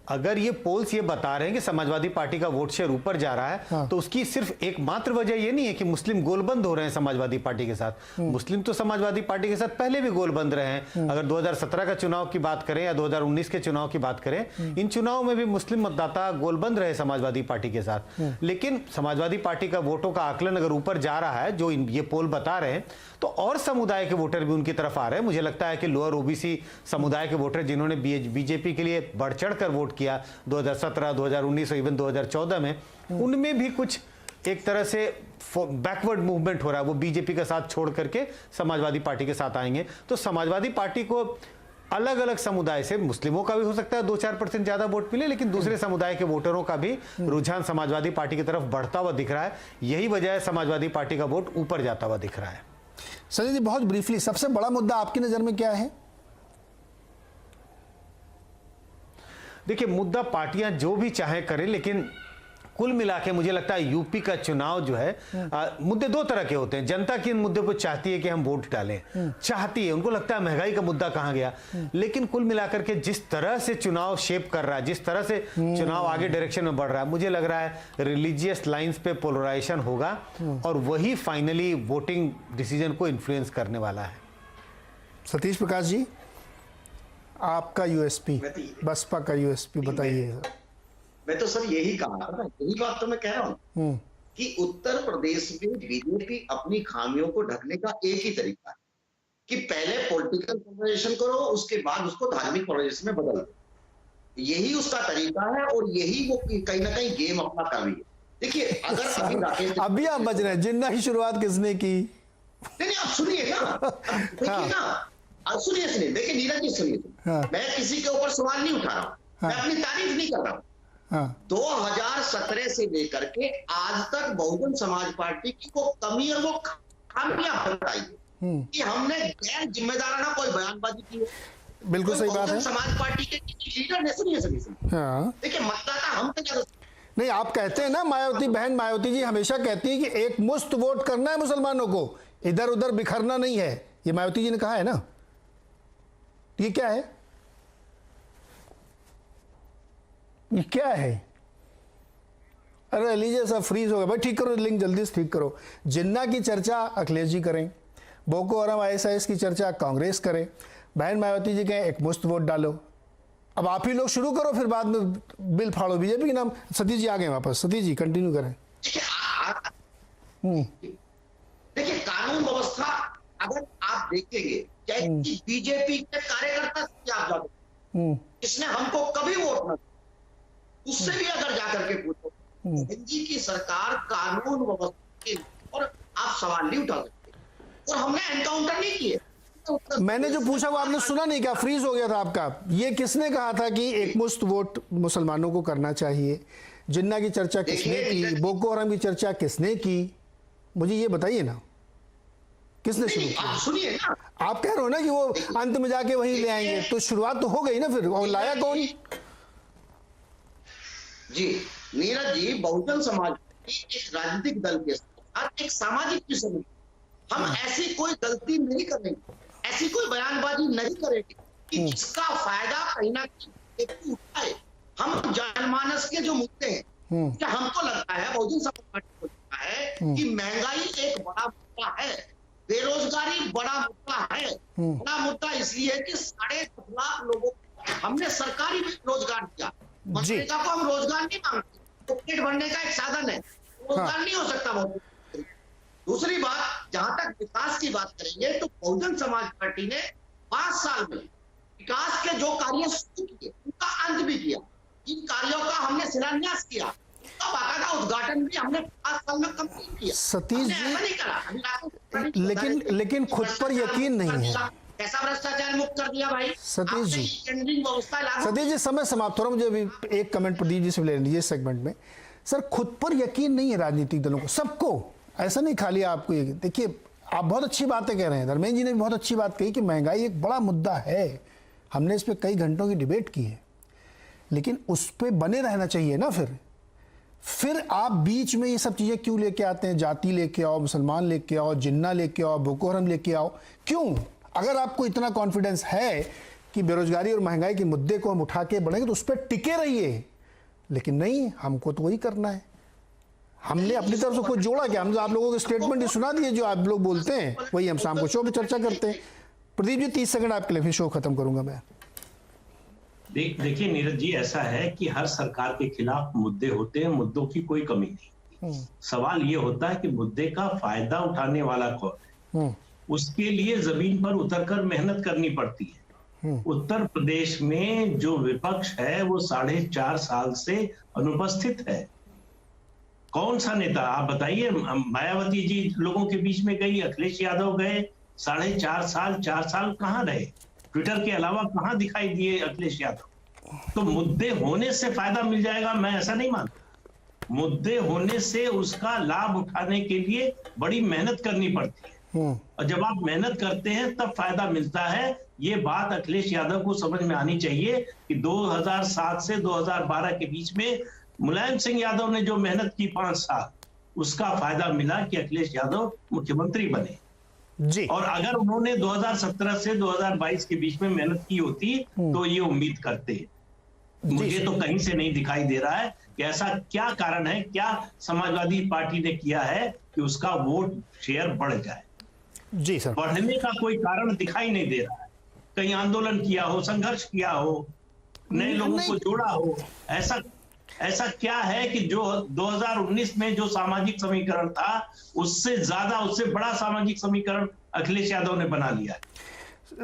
अगर ये पोल्स ये बता रहे हैं कि समाजवादी पार्टी का वोट शेयर ऊपर जा रहा है, हाँ। तो उसकी सिर्फ एकमात्र वजह ये नहीं है कि मुस्लिम गोलबंद हो रहे हैं समाजवादी पार्टी के साथ। मुस्लिम तो समाजवादी पार्टी के साथ पहले भी गोलबंद रहे हैं। अगर 2017 का चुनाव की बात करें या 2019 के चुनाव की बात करें, इन चुनाव में भी मुस्लिम मतदाता गोलबंद रहे समाजवादी पार्टी के साथ। लेकिन समाजवादी पार्टी का वोटों का आकलन अगर ऊपर जा रहा है, जो ये पोल बता रहे हैं, तो और समुदाय के वोटर भी उनकी तरफ आ रहे हैं। मुझे लगता है कि लोअर ओबीसी समुदाय के वोटर जिन्होंने बीजेपी के लिए बढ़ चढ़ कर वोट किया 2017, 2019 और इवन 2014 में, उनमें भी कुछ एक तरह से बैकवर्ड मूवमेंट हो रहा है। वो बीजेपी का साथ छोड़ करके समाजवादी पार्टी के साथ आएंगे। तो समाजवादी पार्टी को अलग अलग समुदाय से, मुस्लिमों का भी हो सकता है 2-4% ज्यादा वोट मिले, लेकिन दूसरे समुदाय के वोटरों का भी रुझान समाजवादी पार्टी की तरफ बढ़ता हुआ दिख रहा है। यही वजह है समाजवादी पार्टी का वोट ऊपर जाता हुआ दिख रहा है। संजय जी, बहुत ब्रीफली, सबसे बड़ा मुद्दा आपकी नजर में क्या है? देखिए, मुद्दा पार्टियां जो भी चाहे करें, लेकिन कुल मिला के मुझे लगता है यूपी का चुनाव जो है, मुद्दे दो तरह के होते हैं। जनता की इन मुद्दे पर चाहती है कि हम वोट डालें, चाहती है, उनको लगता है महंगाई का मुद्दा कहां गया। लेकिन कुल मिलाकर के जिस तरह से चुनाव शेप कर रहा है, जिस तरह से चुनाव आगे डायरेक्शन में बढ़ रहा है, मुझे लग रहा है रिलीजियस लाइंस पे पोलराइजेशन होगा और वही फाइनली वोटिंग डिसीजन को इन्फ्लुएंस करने वाला है। सतीश प्रकाश जी, आपका यूएसपी, बसपा का यूएसपी बताइए। मैं तो सर यही कहा था, यही बात तो मैं कह रहा हूँ कि उत्तर प्रदेश में बीजेपी अपनी खामियों को ढकने का एक ही तरीका है कि पहले पॉलिटिकल पोलराइजेशन करो, उसके बाद उसको धार्मिक पोलराइजेशन में बदल दो। यही उसका तरीका है और यही वो कहीं ना कहीं गेम अपना कर रही है। देखिए, अगर अभी राकेश अभी आप बज रहे हैं, जिन्ना की शुरुआत किसने की? नहीं, आप सुनिए ना, देखिए ना, आप सुनिए, देखिए नीरज जी सुनिए, मैं किसी के ऊपर सवाल नहीं उठा रहा हूँ, मैं अपनी तारीफ नहीं कर रहा हूँ। 2017 से लेकर के आज तक बहुजन समाज पार्टी की वो कमी और वो खामियां बताई कि हमने गैर जिम्मेदाराना कोई बयानबाजी की है। बिल्कुल सही बात है। समाज पार्टी के लीडर ने सुनिए देखिए, मतदाता हम तो नहीं, आप कहते हैं ना, मायावती बहन मायावती जी हमेशा कहती है कि एक मुश्त वोट करना है मुसलमानों को, इधर उधर बिखरना नहीं है। ये मायावती जी ने कहा है ना। ये क्या है? ये क्या है? अरे लीजिए, सब फ्रीज हो गया भाई, ठीक करो लिंक, जल्दी से ठीक करो। जिन्ना की चर्चा अखिलेश जी करें, बोको हराम ISIS की चर्चा कांग्रेस करे, बहन मायावती जी कहें एक मुश्त वोट डालो। अब आप ही लोग शुरू करो, फिर बाद में बिल फाड़ो बीजेपी के नाम। सतीश जी आ गए वापस। सतीश जी कंटिन्यू करें। देखिए, कानून व्यवस्था अगर आप देखेंगे, चाहे बीजेपी के कार्यकर्ता आप जाओ, इसने हमको कभी वोट न, उससे भी अगर जाकर के पूछो, जी की सरकार कानून व्यवस्था के और आप सवाल नहीं उठा सकते, और हमने एनकाउंटर नहीं किए। मैंने जो पूछा वो आपने सुना नहीं क्या? फ्रीज हो गया था आपका। ये किसने कहा था कि एक मुश्त वोट मुसलमानों को करना चाहिए? जिन्ना की चर्चा किसने की? बोको हराम की चर्चा किसने की? मुझे ये बताइए ना, किसने शुरू किया? सुनिए ना, आप कह रहे हो ना कि वो अंत में जाके वहीं ले आएंगे, तो शुरुआत तो हो गई ना फिर, और लाया कौन? जी नीरज जी, बहुजन समाज एक राजनीतिक दल के साथ एक सामाजिक विषय, हम ऐसी कोई गलती नहीं करेंगे, ऐसी कोई बयानबाजी नहीं करेंगे कि जिसका फायदा कहीं ना कहीं उठाए। हम जनमानस के जो मुद्दे हैं, क्या हमको लगता है, बहुजन समाज पार्टी को लगता है कि महंगाई एक बड़ा मुद्दा है, बेरोजगारी बड़ा मुद्दा है। बड़ा मुद्दा इसलिए कि 10.5 लाख लोगों को हमने सरकारी रोजगार दिया। मनरेगा को हम रोजगार नहीं मांगते, तो पेट भरने का एक साधन है, रोजगार नहीं हो सकता। बहुत दूसरी बात, जहां तक विकास की बात करेंगे, तो बहुजन समाज पार्टी ने 5 साल में विकास के जो कार्य शुरू किए उनका अंत भी किया। इन कार्यों का हमने शिलान्यास किया, उसका बाकायदा उद्घाटन भी हमने 5 साल में कंप्लीट किया। सतीश जी, लेकिन खुद पर यकीन नहीं है। कैसा भ्रष्टाचार मुक्त कर दिया भाई सतीश जी? सतीश जी समय समाप्त हो रहा, मुझे अभी एक कमेंट प्रदीप जी से ले लीजिए इस सेगमेंट में। सर, खुद पर यकीन नहीं है राजनीतिक दलों को, सबको, ऐसा नहीं खाली आपको। देखिए, आप बहुत अच्छी बातें कह रहे हैं, धर्मेंद्र जी ने भी बहुत अच्छी बात कही कि महंगाई एक बड़ा मुद्दा है, हमने इस पर कई घंटों की डिबेट की है, लेकिन उस पर बने रहना चाहिए ना। फिर आप बीच में ये सब चीज़ें क्यों लेके आते हैं? जाति लेके आओ, मुसलमान लेके आओ, जिन्ना लेके आओ, बोको हराम लेके आओ, क्यों? अगर आपको इतना कॉन्फिडेंस है कि बेरोजगारी और महंगाई के मुद्दे को हम उठा के बढ़ेंगे तो उस पर टिके रहिए, लेकिन नहीं, हमको तो वही करना है। हमने अपनी तरफ से कुछ जोड़ा क्या? हम आप लोगों के स्टेटमेंट ही सुना दिए, जो आप लोग बोलते हैं वही हम शाम को शो पे चर्चा करते हैं। प्रदीप जी 30 सेकंड आपके लिए, फिर शो खत्म करूंगा मैं। देखिए नीरज जी, ऐसा है कि हर सरकार के खिलाफ मुद्दे होते हैं, मुद्दों की कोई कमी नहीं। सवाल ये होता है कि मुद्दे का फायदा उठाने वाला कौन है, उसके लिए जमीन पर उतरकर मेहनत करनी पड़ती है। उत्तर प्रदेश में जो विपक्ष है वो 4.5 साल से अनुपस्थित है। कौन सा नेता, आप बताइए? मायावती जी लोगों के बीच में गई, अखिलेश यादव गए, 4.5 साल 4 साल कहाँ रहे? ट्विटर के अलावा कहाँ दिखाई दिए अखिलेश यादव? तो मुद्दे होने से फायदा मिल जाएगा, मैं ऐसा नहीं मानता। मुद्दे होने से उसका लाभ उठाने के लिए बड़ी मेहनत करनी पड़ती है, और जब आप मेहनत करते हैं तब फायदा मिलता है। ये बात अखिलेश यादव को समझ में आनी चाहिए कि 2007 से 2012 के बीच में मुलायम सिंह यादव ने जो मेहनत की 5 साल, उसका फायदा मिला कि अखिलेश यादव मुख्यमंत्री बने जी। और अगर उन्होंने 2017 से 2022 के बीच में मेहनत की होती तो ये उम्मीद करते। मुझे तो कहीं से नहीं दिखाई दे रहा है कि ऐसा क्या कारण है, क्या समाजवादी पार्टी ने किया है कि उसका वोट शेयर बढ़ जाए। जी सर, बढ़ने का कोई कारण दिखाई नहीं दे रहा है। कहीं आंदोलन किया हो, संघर्ष किया हो, नए लोगों को जोड़ा हो, ऐसा ऐसा क्या है कि जो 2019 में जो सामाजिक समीकरण था उससे ज्यादा, उससे बड़ा सामाजिक समीकरण अखिलेश यादव ने बना लिया है।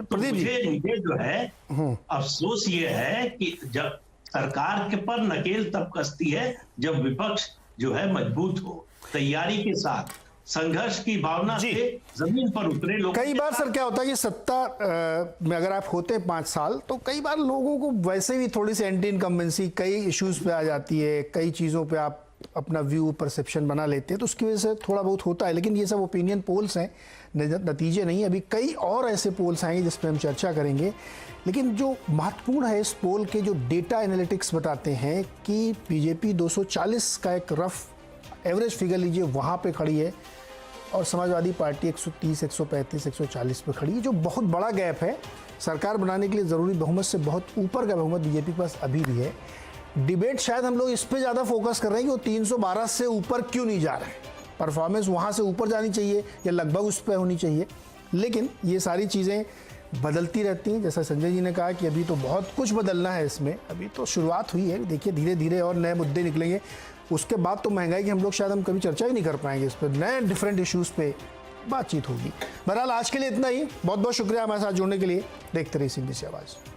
तो मुझे जो है अफसोस ये है कि जब सरकार के पर नकेल तब कसती है जब विपक्ष जो है मजबूत हो, तैयारी के साथ, संघर्ष की भावना से जमीन पर उतरे लोग। कई बार सर क्या होता है कि सत्ता में अगर आप होते 5 साल तो कई बार लोगों को वैसे भी थोड़ी सी एंटी इनकम्बेंसी कई इश्यूज पे आ जाती है, कई चीज़ों पे आप अपना व्यू परसेप्शन बना लेते हैं, तो उसकी वजह से थोड़ा बहुत होता है। लेकिन ये सब ओपिनियन पोल्स हैं, नतीजे नहीं। अभी कई और ऐसे पोल्स आएंगे जिस पर हम चर्चा करेंगे। लेकिन जो महत्वपूर्ण है इस पोल के जो डेटा एनालिटिक्स बताते हैं कि बीजेपी 240 का एक रफ एवरेज फिगर लीजिए वहाँ पे खड़ी है और समाजवादी पार्टी 130, 135, 140 पे खड़ी है, जो बहुत बड़ा गैप है। सरकार बनाने के लिए ज़रूरी बहुमत से बहुत ऊपर का बहुमत बीजेपी के पास अभी भी है। डिबेट शायद हम लोग इस पे ज़्यादा फोकस कर रहे हैं कि वो 312 से ऊपर क्यों नहीं जा रहे हैं, परफॉर्मेंस वहाँ से ऊपर जानी चाहिए या लगभग उस पर होनी चाहिए। लेकिन ये सारी चीज़ें बदलती रहती हैं। जैसा संजय जी ने कहा कि अभी तो बहुत कुछ बदलना है इसमें, अभी तो शुरुआत हुई है। देखिए धीरे धीरे और नए मुद्दे निकलेंगे, उसके बाद तो महंगाई की हम लोग शायद हम कभी चर्चा ही नहीं कर पाएंगे, इस पर नए डिफरेंट इश्यूज़ पे बातचीत होगी। बहरहाल आज के लिए इतना ही। बहुत बहुत शुक्रिया हमारे साथ जुड़ने के लिए। देखते रहिए CNBC आवाज़।